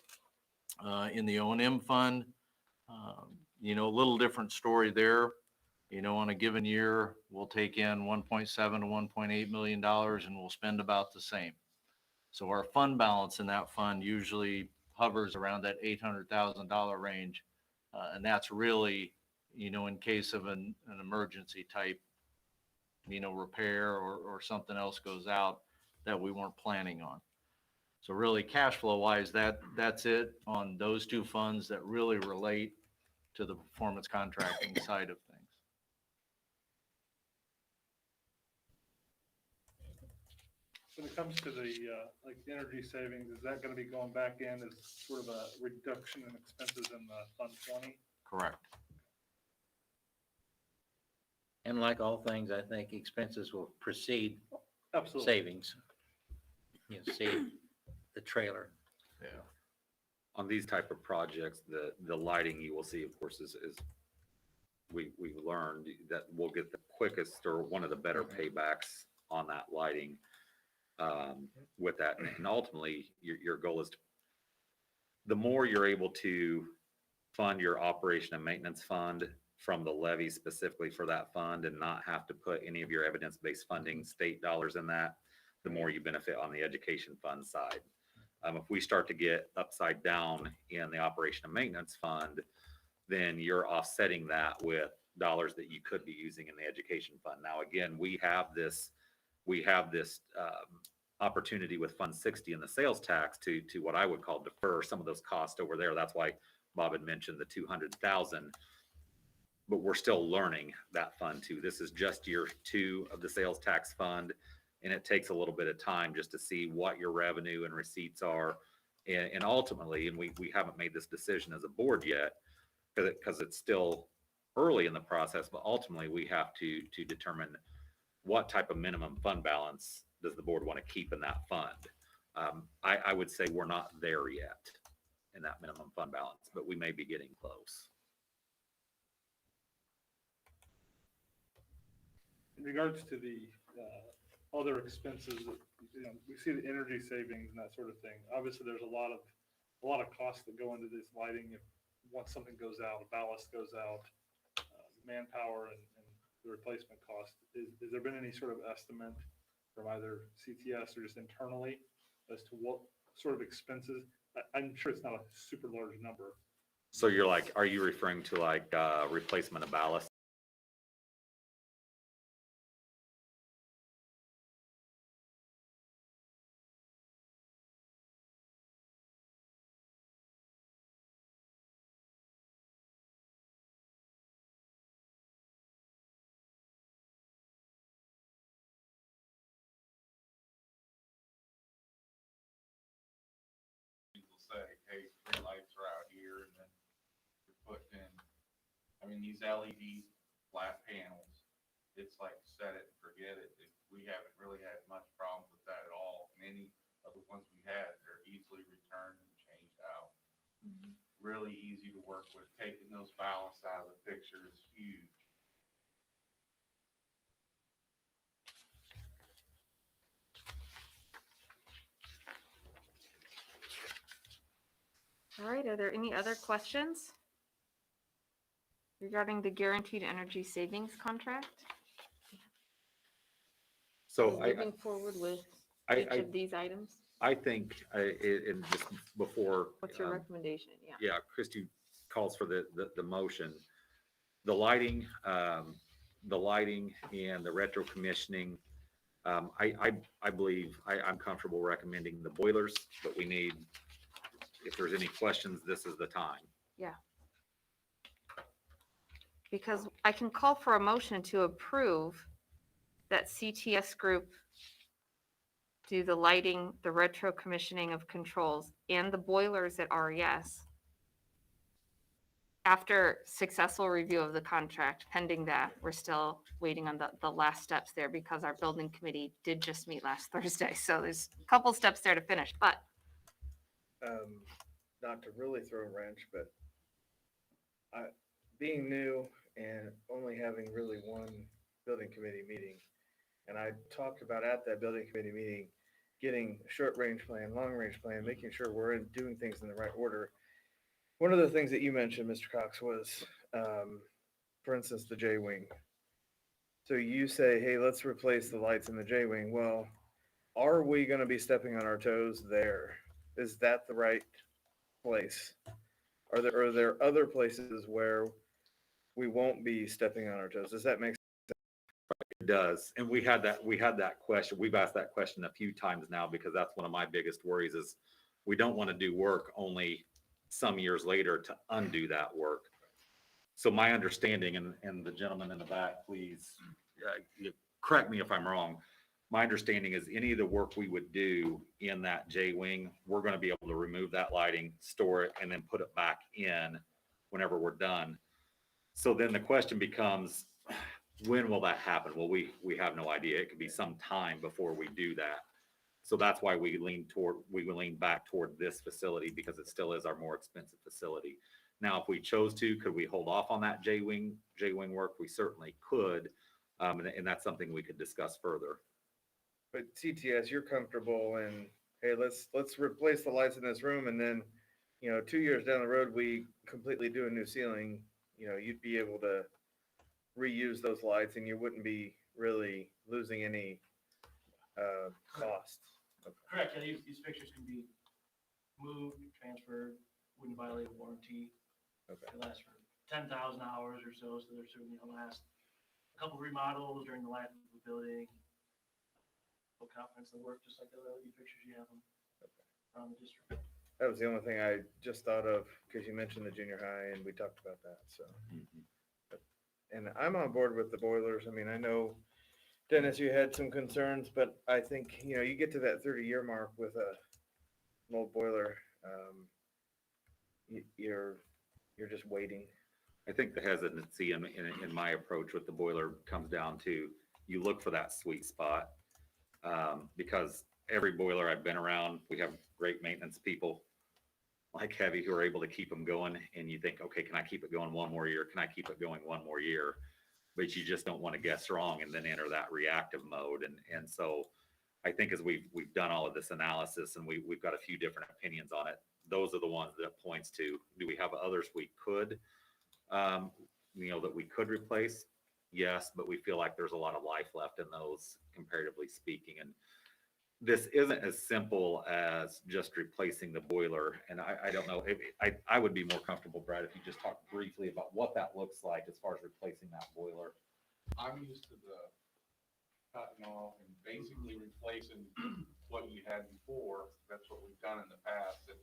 In the O&M fund, a little different story there. On a given year, we'll take in $1.7 to $1.8 million and we'll spend about the same. So our fund balance in that fund usually hovers around that $800,000 range. And that's really, in case of an emergency type, repair or something else goes out that we weren't planning on. So really cash flow wise, that's it on those two funds that really relate to the performance contracting side of things. When it comes to the, like the energy savings, is that gonna be going back in as sort of a reduction in expenses in the Fund 20? Correct. And like all things, I think expenses will precede Absolutely. savings. See the trailer. Yeah. On these type of projects, the lighting you will see, of course, is we've learned that we'll get the quickest or one of the better paybacks on that lighting with that. And ultimately, your goal is the more you're able to fund your operation and maintenance fund from the levy specifically for that fund and not have to put any of your evidence-based funding state dollars in that, the more you benefit on the education fund side. If we start to get upside down in the operation and maintenance fund, then you're offsetting that with dollars that you could be using in the education fund. Now, again, we have this opportunity with Fund 60 and the sales tax to what I would call defer some of those costs over there. That's why Bob had mentioned the 200,000, but we're still learning that fund too. This is just year 2 of the sales tax fund, and it takes a little bit of time just to see what your revenue and receipts are. And ultimately, and we haven't made this decision as a board yet, because it's still early in the process, but ultimately we have to determine what type of minimum fund balance does the board want to keep in that fund. I would say we're not there yet in that minimum fund balance, but we may be getting close. In regards to the other expenses, we see the energy savings and that sort of thing. Obviously, there's a lot of costs that go into this lighting. If once something goes out, a ballast goes out, manpower and the replacement cost. Has there been any sort of estimate from either CTS or just internally as to what sort of expenses? I'm sure it's not a super large number. So are you referring to replacement of ballast? Say, hey, 3 lights are out here, and then you're putting in, these LED flat panels, it's like set it and forget it. We haven't really had much problems with that at all. And any of the ones we had, they're easily returned and changed out. Really easy to work with. Taking those ballasts out of the picture is huge. All right, are there any other questions regarding the guaranteed energy savings contract? So Moving forward with each of these items, I think, in just before. what's your recommendation? Yeah. Yeah, Christie calls for the motion. The lighting and the retro commissioning, I believe, I'm comfortable recommending the boilers, but we need, if there's any questions, this is the time. Yeah. Because I can call for a motion to approve that CTS group do the lighting, the retro commissioning of controls, and the boilers at RES. After successful review of the contract, pending that, we're still waiting on the last steps there because our building committee did just meet last Thursday. So there's a couple steps there to finish, but Not to really throw a wrench, but being new and only having really one building committee meeting, and I talked about at that building committee meeting, getting short range plan, long range plan, making sure we're doing things in the right order. One of the things that you mentioned, Mr. Cox, was, for instance, the J-wing. So you say, hey, let's replace the lights in the J-wing. Well, are we going to be stepping on our toes there? Is that the right place? Are there other places where we won't be stepping on our toes? Does that make sense? It does. And we had that question. We've asked that question a few times now because that's one of my biggest worries is we don't want to do work only some years later to undo that work. So my understanding, and the gentleman in the back, please correct me if I'm wrong. My understanding is any of the work we would do in that J-wing, we're going to be able to remove that lighting, store it, and then put it back in whenever we're done. So then the question becomes, when will that happen? Well, we have no idea. It could be some time before we do that. So that's why we lean back toward this facility because it still is our more expensive facility. Now, if we chose to, could we hold off on that J-wing work? We certainly could. And that's something we could discuss further. But CTS, you're comfortable in, hey, let's replace the lights in this room, and then, 2 years down the road, we completely do a new ceiling. You'd be able to reuse those lights, and you wouldn't be really losing any cost. Correct, yeah, these fixtures can be moved, transferred, wouldn't violate a warranty. Okay. They last for 10,000 hours or so they're certainly gonna last a couple remodels during the life of the building. Full confidence they'll work just like the LED fixtures you have them around the district. That was the only thing I just thought of because you mentioned the junior high and we talked about that. So, and I'm on board with the boilers. I mean, I know Dennis, you had some concerns, but I think, you get to that 30-year mark with an old boiler, you're just waiting. I think the hesitancy in my approach with the boiler comes down to you look for that sweet spot because every boiler I've been around, we have great maintenance people like Heavy who are able to keep them going. And you think, okay, can I keep it going one more year? Can I keep it going one more year? But you just don't want to guess wrong and then enter that reactive mode. And so I think as we've done all of this analysis and we've got a few different opinions on it, those are the ones that points to, do we have others we could, that we could replace? Yes, but we feel like there's a lot of life left in those, comparatively speaking. And this isn't as simple as just replacing the boiler. And I don't know, I would be more comfortable, Brad, if you just talk briefly about what that looks like as far as replacing that boiler. I'm used to the cutting off and basically replacing what you had before. That's what we've done in the past. And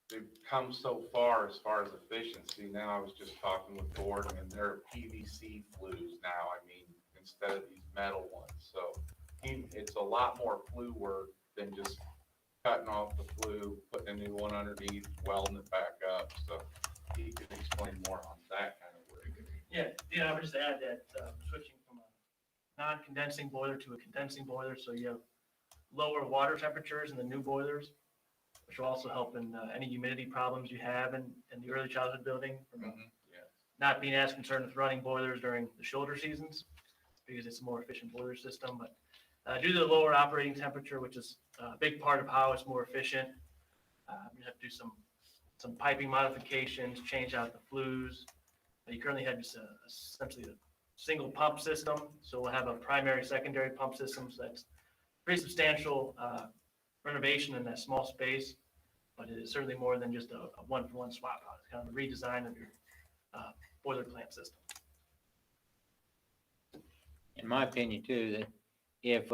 they've come so far as efficiency. Now I was just talking with Gordon and they're PVC flues now. I mean, instead of these metal ones. So it's a lot more flue work than just cutting off the flue, putting a new one underneath, welding it back up. So he can explain more on that kind of work. Yeah, I would just add that switching from a non-condensing boiler to a condensing boiler, so you have lower water temperatures in the new boilers, which will also help in any humidity problems you have in the early childhood building, from not being as concerned with running boilers during the shoulder seasons, because it's a more efficient boiler system. But due to the lower operating temperature, which is a big part of how it's more efficient, you have to do some some piping modifications, change out the flues. You currently have just essentially a single pump system, so we'll have a primary, secondary pump system, so that's pretty substantial renovation in that small space, but it is certainly more than just a one-for-one swap out. It's kind of a redesign of your boiler plant system. In my opinion too, that if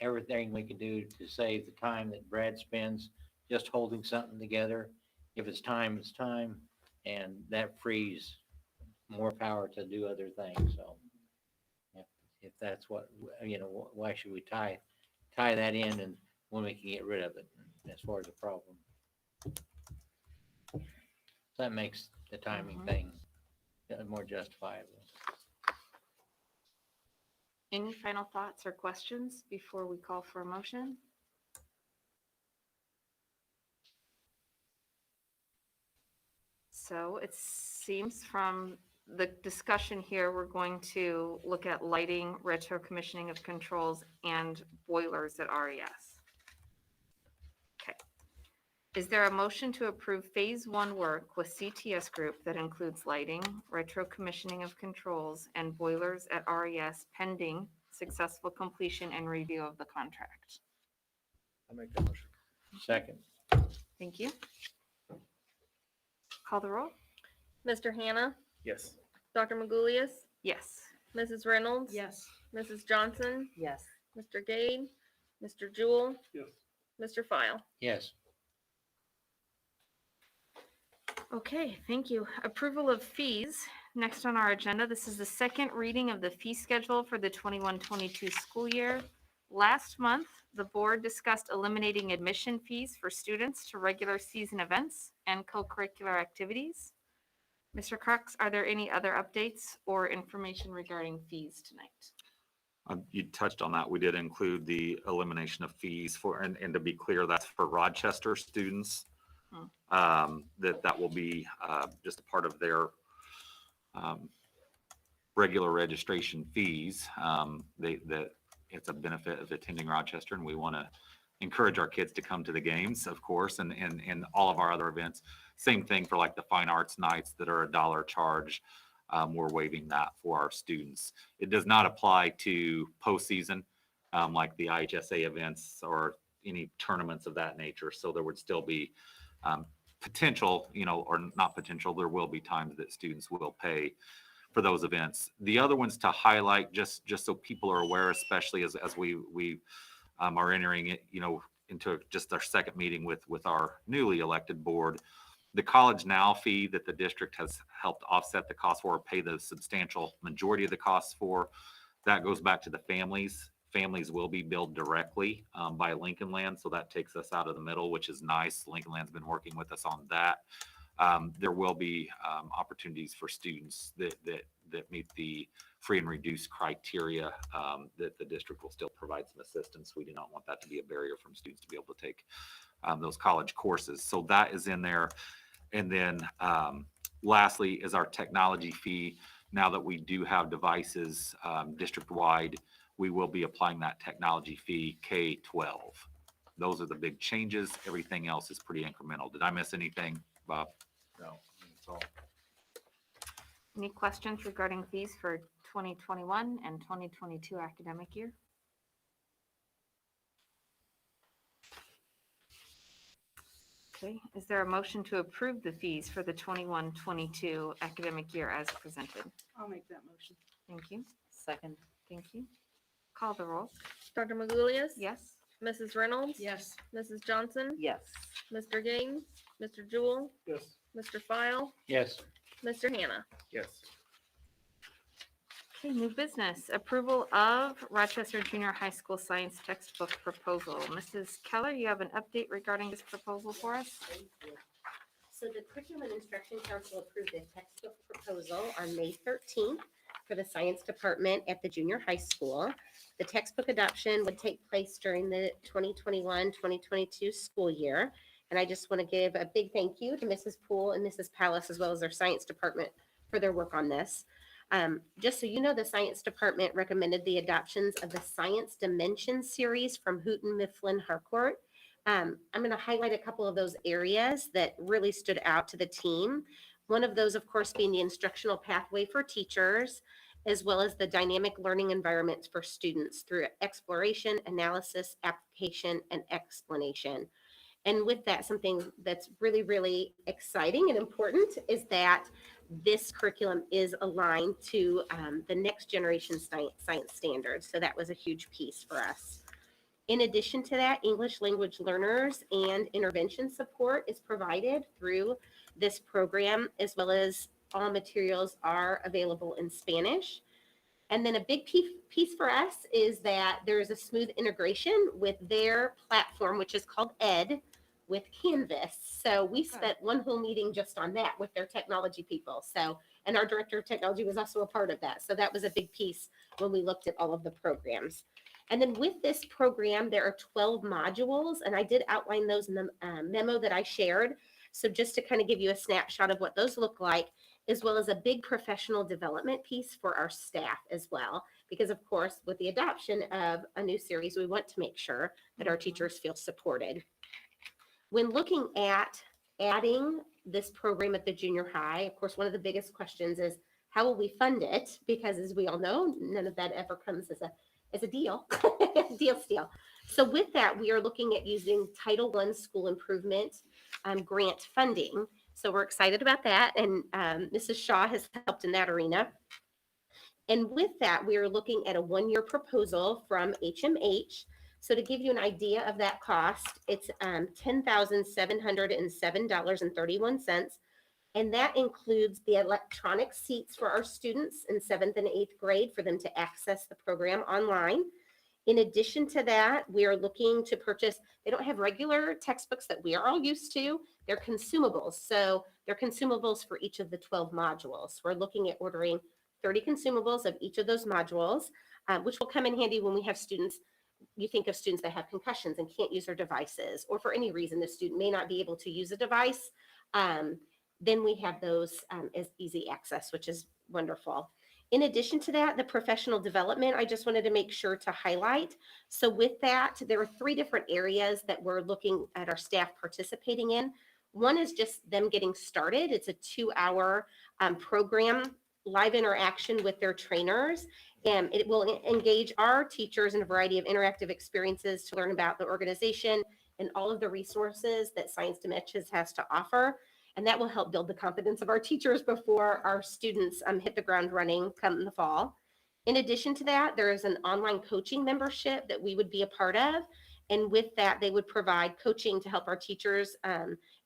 everything we can do to save the time that Brad spends just holding something together, if it's time, it's time, and that frees more power to do other things. So if that's what, why should we tie that in and when we can get rid of it as far as a problem? That makes the timing thing more justifiable. Any final thoughts or questions before we call for a motion? So it seems from the discussion here, we're going to look at lighting, retro commissioning of controls, and boilers at RES. Okay. Is there a motion to approve phase 1 work with CTS Group that includes lighting, retro commissioning of controls, and boilers at RES pending successful completion and review of the contract? I'll make that motion. Second. Thank you. Call the roll? Mr. Hannah, Yes. Dr. Magulius, Yes. Mrs. Reynolds, Yes. Mrs. Johnson, Yes. Mr. Gade, Mr. Jewell, Yes. Mr. File. Yes. Okay, thank you. Approval of fees. Next on our agenda, this is the second reading of the fee schedule for the 21-22 school year. Last month, the board discussed eliminating admission fees for students to regular season events and co-curricular activities. Mr. Crux, are there any other updates or information regarding fees tonight? You touched on that. We did include the elimination of fees for, and to be clear, that's for Rochester students. That will be just a part of their regular registration fees. That it's a benefit of attending Rochester, and we want to encourage our kids to come to the games, of course, and all of our other events. Same thing for like the fine arts nights that are $1 charge. We're waiving that for our students. It does not apply to postseason, like the IHSA events or any tournaments of that nature. So there would still be potential, or not potential, there will be times that students will pay for those events. The other ones to highlight, just so people are aware, especially as we are entering it, into just our second meeting with our newly elected board. The College Now fee that the district has helped offset the cost for, or pay the substantial majority of the costs for, that goes back to the families. Families will be billed directly by Lincoln Land, so that takes us out of the middle, which is nice. Lincoln Land's been working with us on that. There will be opportunities for students that meet the free and reduced criteria, that the district will still provide some assistance. We do not want that to be a barrier from students to be able to take those college courses. So that is in there. And then lastly is our technology fee. Now that we do have devices district-wide, we will be applying that technology fee K-12. Those are the big changes. Everything else is pretty incremental. Did I miss anything, Bob? No, that's all. Any questions regarding fees for 2021 and 2022 academic year? Okay, is there a motion to approve the fees for the 21-22 academic year as presented? I'll make that motion. Thank you. Second. Thank you. Call the roll. Dr. Magulius? Yes. Mrs. Reynolds? Yes. Mrs. Johnson? Yes. Mr. Gade, Mr. Jewell, Yes. Mr. File, Yes. Mr. Hannah. Yes. Okay, new business. Approval of Rochester Junior High School Science Textbook Proposal. Mrs. Keller, you have an update regarding this proposal for us? So the Curriculum and Instruction Council approved a textbook proposal on May 13th for the science department at the junior high school. The textbook adoption would take place during the 2021-2022 school year. And I just want to give a big thank you to Mrs. Poole and Mrs. Palace, as well as our science department, for their work on this. Just so you know, the science department recommended the adoptions of the Science Dimensions series from Houghton Mifflin Harcourt. I'm going to highlight a couple of those areas that really stood out to the team. One of those, of course, being the instructional pathway for teachers, as well as the dynamic learning environments for students through exploration, analysis, application, and explanation. And with that, something that's really, really exciting and important is that this curriculum is aligned to the next generation science standards. So that was a huge piece for us. In addition to that, English language learners and intervention support is provided through this program, as well as all materials are available in Spanish. And then a big piece for us is that there is a smooth integration with their platform, which is called ED, with Canvas. So we spent one whole meeting just on that with their technology people. So, and our director of technology was also a part of that. So that was a big piece when we looked at all of the programs. And then with this program, there are 12 modules, and I did outline those in the memo that I shared. So just to kind of give you a snapshot of what those look like, as well as a big professional development piece for our staff as well. Because of course, with the adoption of a new series, we want to make sure that our teachers feel supported. When looking at adding this program at the junior high, of course, one of the biggest questions is how will we fund it? Because as we all know, none of that ever comes as a deal, deal. So with that, we are looking at using Title I school improvement grant funding. So we're excited about that. And Mrs. Shaw has helped in that arena. And with that, we are looking at a one-year proposal from HMH. So to give you an idea of that cost, it's $10,707.31. And that includes the electronic seats for our students in 7th and 8th grade for them to access the program online. In addition to that, we are looking to purchase, they don't have regular textbooks that we are all used to, they're consumables. So they're consumables for each of the 12 modules. We're looking at ordering 30 consumables of each of those modules, which will come in handy when we have students. You think of students that have concussions and can't use their devices, or for any reason the student may not be able to use a device. Then we have those as easy access, which is wonderful. In addition to that, the professional development, I just wanted to make sure to highlight. So with that, there are 3 different areas that we're looking at our staff participating in. One is just them getting started. It's a 2-hour program, live interaction with their trainers. And it will engage our teachers in a variety of interactive experiences to learn about the organization and all of the resources that Science Dimensions has to offer. And that will help build the confidence of our teachers before our students hit the ground running come the fall. In addition to that, there is an online coaching membership that we would be a part of. And with that, they would provide coaching to help our teachers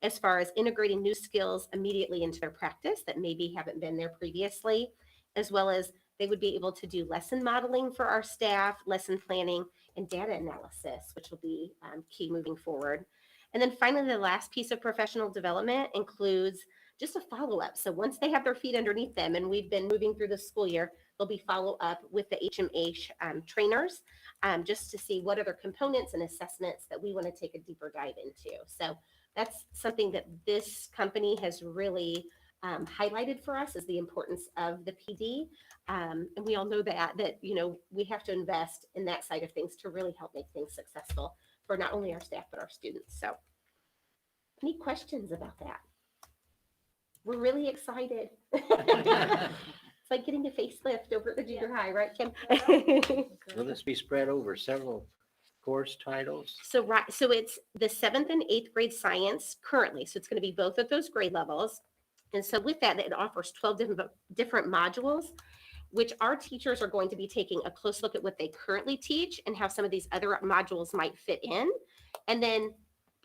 as far as integrating new skills immediately into their practice that maybe haven't been there previously, as well as they would be able to do lesson modeling for our staff, lesson planning, and data analysis, which will be key moving forward. And then finally, the last piece of professional development includes just a follow-up. So once they have their feet underneath them, and we've been moving through the school year, there'll be follow-up with the HMH trainers just to see what other components and assessments that we want to take a deeper dive into. So that's something that this company has really highlighted for us, is the importance of the PD. And we all know that you know, we have to invest in that side of things to really help make things successful for not only our staff, but our students. So any questions about that? We're really excited. It's like getting a facelift over at the junior high, right, Kim? Will this be spread over several course titles? So it's the 7th and 8th grade science currently. So it's going to be both of those grade levels. And so with that, it offers 12 different modules, which our teachers are going to be taking a close look at what they currently teach and how some of these other modules might fit in. And then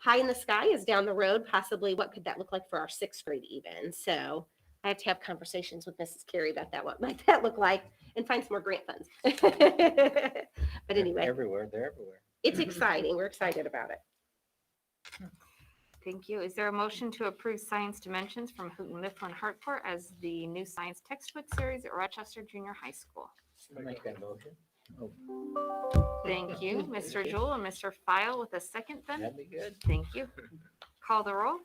pie in the sky is down the road, possibly what could that look like for our 6th grade even. So I have to have conversations with Mrs. Carey about that, what might that look like, and find some more grant funds. But anyway. They're everywhere. It's exciting. We're excited about it. Thank you. Is there a motion to approve Science Dimensions from Houghton Mifflin Hartford as the new science textbook series at Rochester Junior High School? I'll make that motion. Thank you, Mr. Jewell and Mr. File with a second then. That'd be good. Thank you. Call the roll.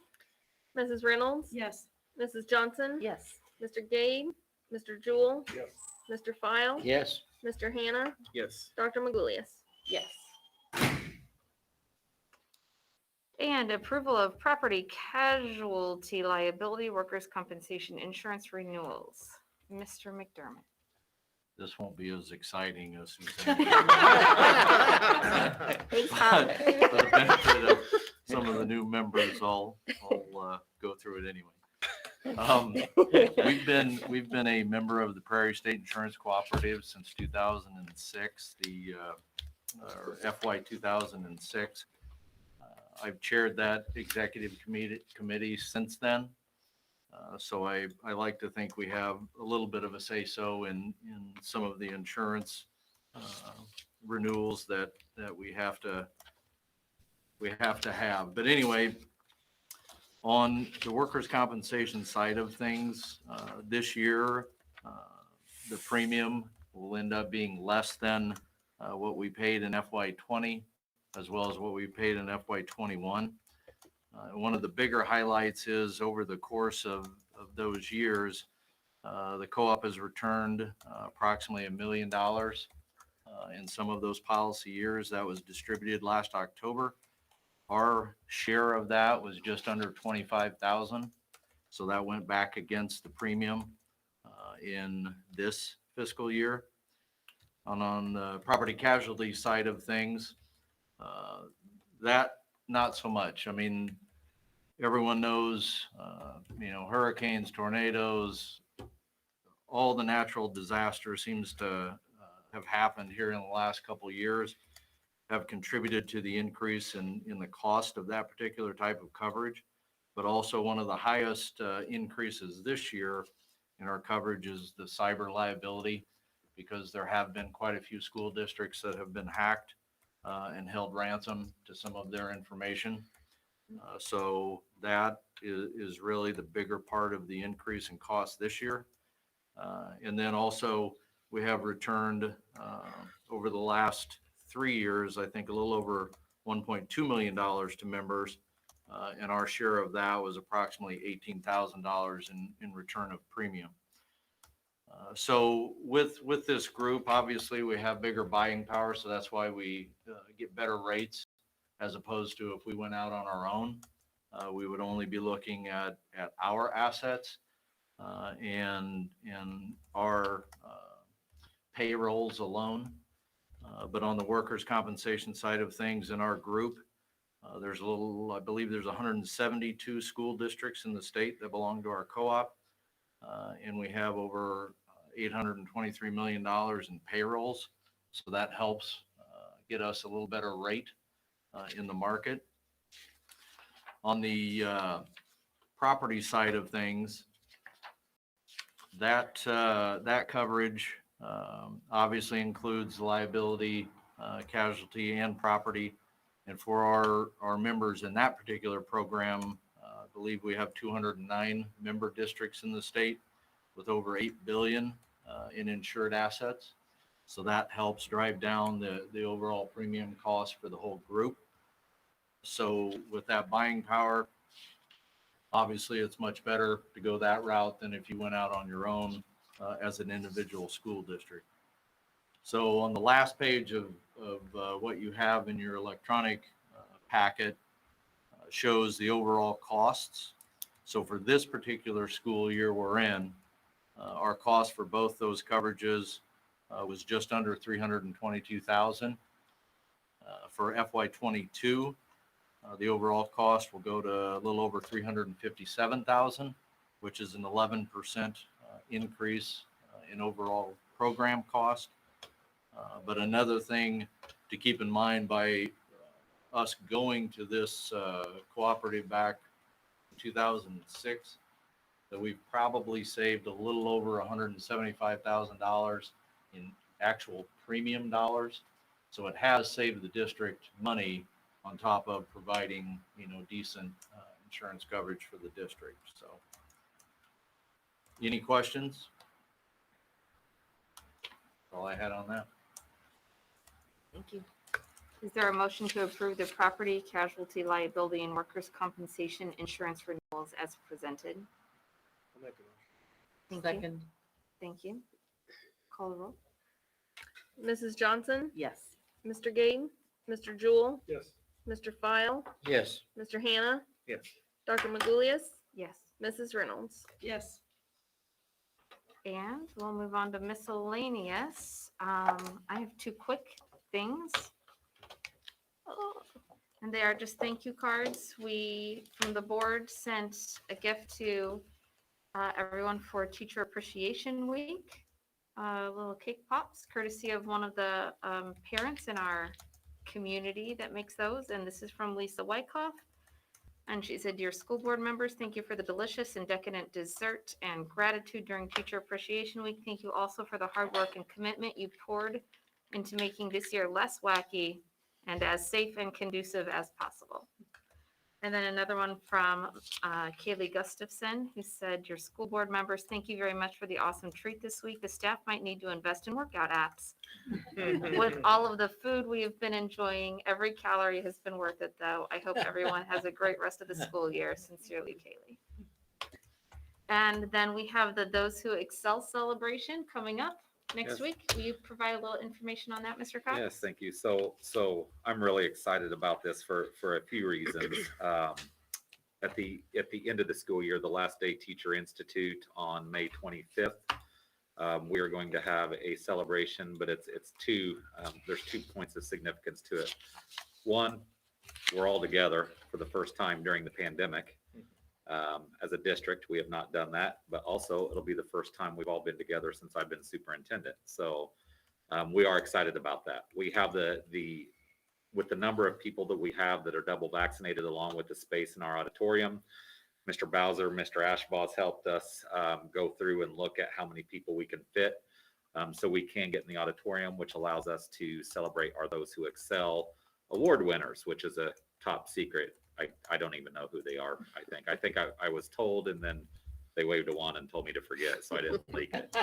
Mrs. Reynolds? Yes. Mrs. Johnson? Yes. Mr. Gabe? Mr. Jewell? Yes. Mr. File? Yes. Mr. Hannah? Yes. Dr. Magoulias? Yes. And approval of property casualty liability workers' compensation insurance renewals. Mr. McDermott. This won't be as exciting as Suzanne. Thanks, But Tom. for the benefit of some of the new members, I'll go through it anyway. We've been a member of the Prairie State Insurance Cooperative since 2006, or FY 2006. I've chaired that executive committee since then. So I like to think we have a little bit of a say-so in some of the insurance renewals that we have to have. But anyway, on the workers' compensation side of things, this year, the premium will end up being less than what we paid in FY 20, as well as what we paid in FY 21. One of the bigger highlights is over the course of those years, the co-op has returned approximately $1 million in some of those policy years. That was distributed last October. Our share of that was just under 25,000. So that went back against the premium in this fiscal year. And on the property casualty side of things, that not so much. I mean, everyone knows, hurricanes, tornadoes, all the natural disaster seems to have happened here in the last couple of years, have contributed to the increase in the cost of that particular type of coverage. But also one of the highest increases this year in our coverage is the cyber liability, because there have been quite a few school districts that have been hacked and held ransom to some of their information. So that is really the bigger part of the increase in cost this year. And then also we have returned over the last 3 years, I think a little over $1.2 million to members. And our share of that was approximately $18,000 in return of premium. So with this group, obviously we have bigger buying power. So that's why we get better rates, as opposed to if we went out on our own. We would only be looking at our assets and our payrolls alone. But on the workers' compensation side of things in our group, I believe there's 172 school districts in the state that belong to our co-op. And we have over $823 million in payrolls. So that helps get us a little better rate in the market. On the property side of things, that coverage obviously includes liability, casualty, and property. And for our members in that particular program, I believe we have 209 member districts in the state with over $8 billion in insured assets. So that helps drive down the overall premium cost for the whole group. So with that buying power, obviously it's much better to go that route than if you went out on your own as an individual school district. So on the last page of what you have in your electronic packet shows the overall costs. So for this particular school year we're in, our cost for both those coverages was just under $322,000. For FY22, the overall cost will go to a little over $357,000, which is an 11% increase in overall program cost. But another thing to keep in mind, by us going to this cooperative back in 2006, that we've probably saved a little over $175,000 in actual premium dollars. So it has saved the district money on top of providing, decent insurance coverage for the district. So any questions? That's all I had on that. Thank you. Is there a motion to approve the property casualty liability and workers' compensation insurance renewals as presented? I'll make a motion. Thank you. Thank you. Call the roll. Mrs. Johnson, Yes. Mr. Gaten, Mr. Jewell, Yes. Mr. File, Yes. Mr. Hannah, Yes. Dr. Magoulias, Yes. Mrs. Reynolds. Yes. And we'll move on to miscellaneous. I have two quick things. Oh, and they are just thank you cards. We, from the board, sent a gift to everyone for Teacher Appreciation Week. Little cake pops, courtesy of one of the parents in our community that makes those. And this is from Lisa Wyckoff. And she said, "Dear school board members, thank you for the delicious and decadent dessert and gratitude during Teacher Appreciation Week. Thank you also for the hard work and commitment you poured into making this year less wacky and as safe and conducive as possible." And then another one from Kaylee Gustafson, who said, "Your school board members, thank you very much for the awesome treat this week. The staff might need to invest in workout apps. With all of the food we have been enjoying, every calorie has been worth it, though. I hope everyone has a great rest of the school year. Sincerely, Kaylee." And then we have the Those Who Excel celebration coming up next Yes. week. Will you provide a little information on that, Mr. Cox? Yes, thank you. So I'm really excited about this for a few reasons. At the end of the school year, the last day Teacher Institute on May 25th, we are going to have a celebration, but it's there's 2 points of significance to it. One, we're all together for the first time during the pandemic. As a district, we have not done that, but also it'll be the first time we've all been together since I've been superintendent. So we are excited about that. We have with the number of people that we have that are double vaccinated, along with the space in our auditorium, Mr. Bowser, Mr. Ashbaugh's helped us go through and look at how many people we can fit. So we can get in the auditorium, which allows us to celebrate our Those Who Excel award winners, which is a top secret. I don't even know who they are. I think I was told, and then they waved a wand and told me to forget, so I didn't leak it.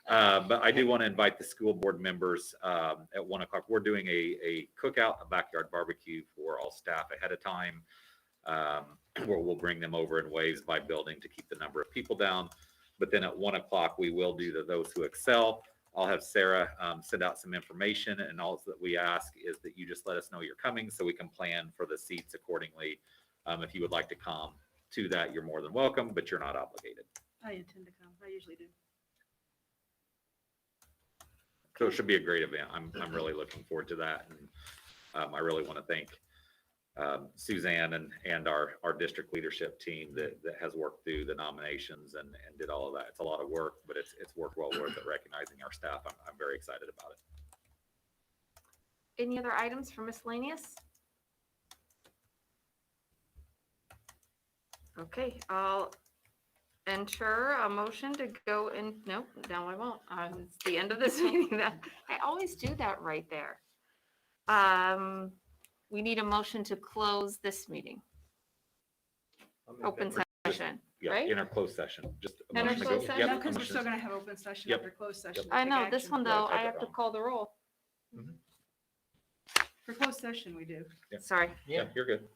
But I do want to invite the school board members at 1 o'clock. We're doing a cookout, a backyard barbecue for all staff ahead of time, where we'll bring them over in waves by building to keep the number of people down. But then at 1 o'clock, we will do the Those Who Excel. I'll have Sarah send out some information, and all that we ask is that you just let us know you're coming so we can plan for the seats accordingly. If you would like to come to that, you're more than welcome, but you're not obligated. I intend to come. I usually do. So it should be a great event. I'm really looking forward to that. And I really want to thank Suzanne and our district leadership team that has worked through the nominations and did all of that. It's a lot of work, but it's work well worth it, recognizing our staff. I'm very excited about it. Any other items for miscellaneous? Okay, I'll enter a motion to go in. Nope, no, I won't. It's the end of this meeting. I always do that right there. We need a motion to close this meeting. Open session, Yeah, right? in our closed session. Just a In our motion to closed go. session? No, because we're motion. still gonna have open session Yep. after closed session. to I take know, this action. one though, Right, I have to wrong. call the roll. For closed session, we do. Yeah. Sorry. Yeah, you're good.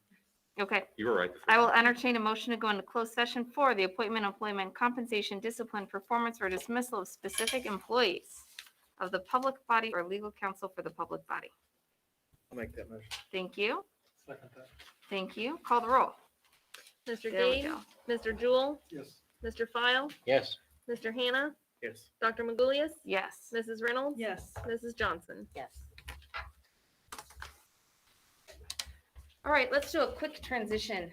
Okay. You were right. the first I will time. entertain a motion to go into closed session for the appointment, employment, compensation, discipline, performance, or dismissal of specific employees of the public body or legal counsel for the public body. I'll make that motion. Thank you. Second that. Thank you. Call the roll. Mr. There we Dane, go. Mr. Jewell, Yes. Mr. File, Yes. Mr. Hannah, Yes. Dr. Magoulias, Yes. Mrs. Reynolds, Yes. Mrs. Johnson. Yes. All right, let's do a quick transition.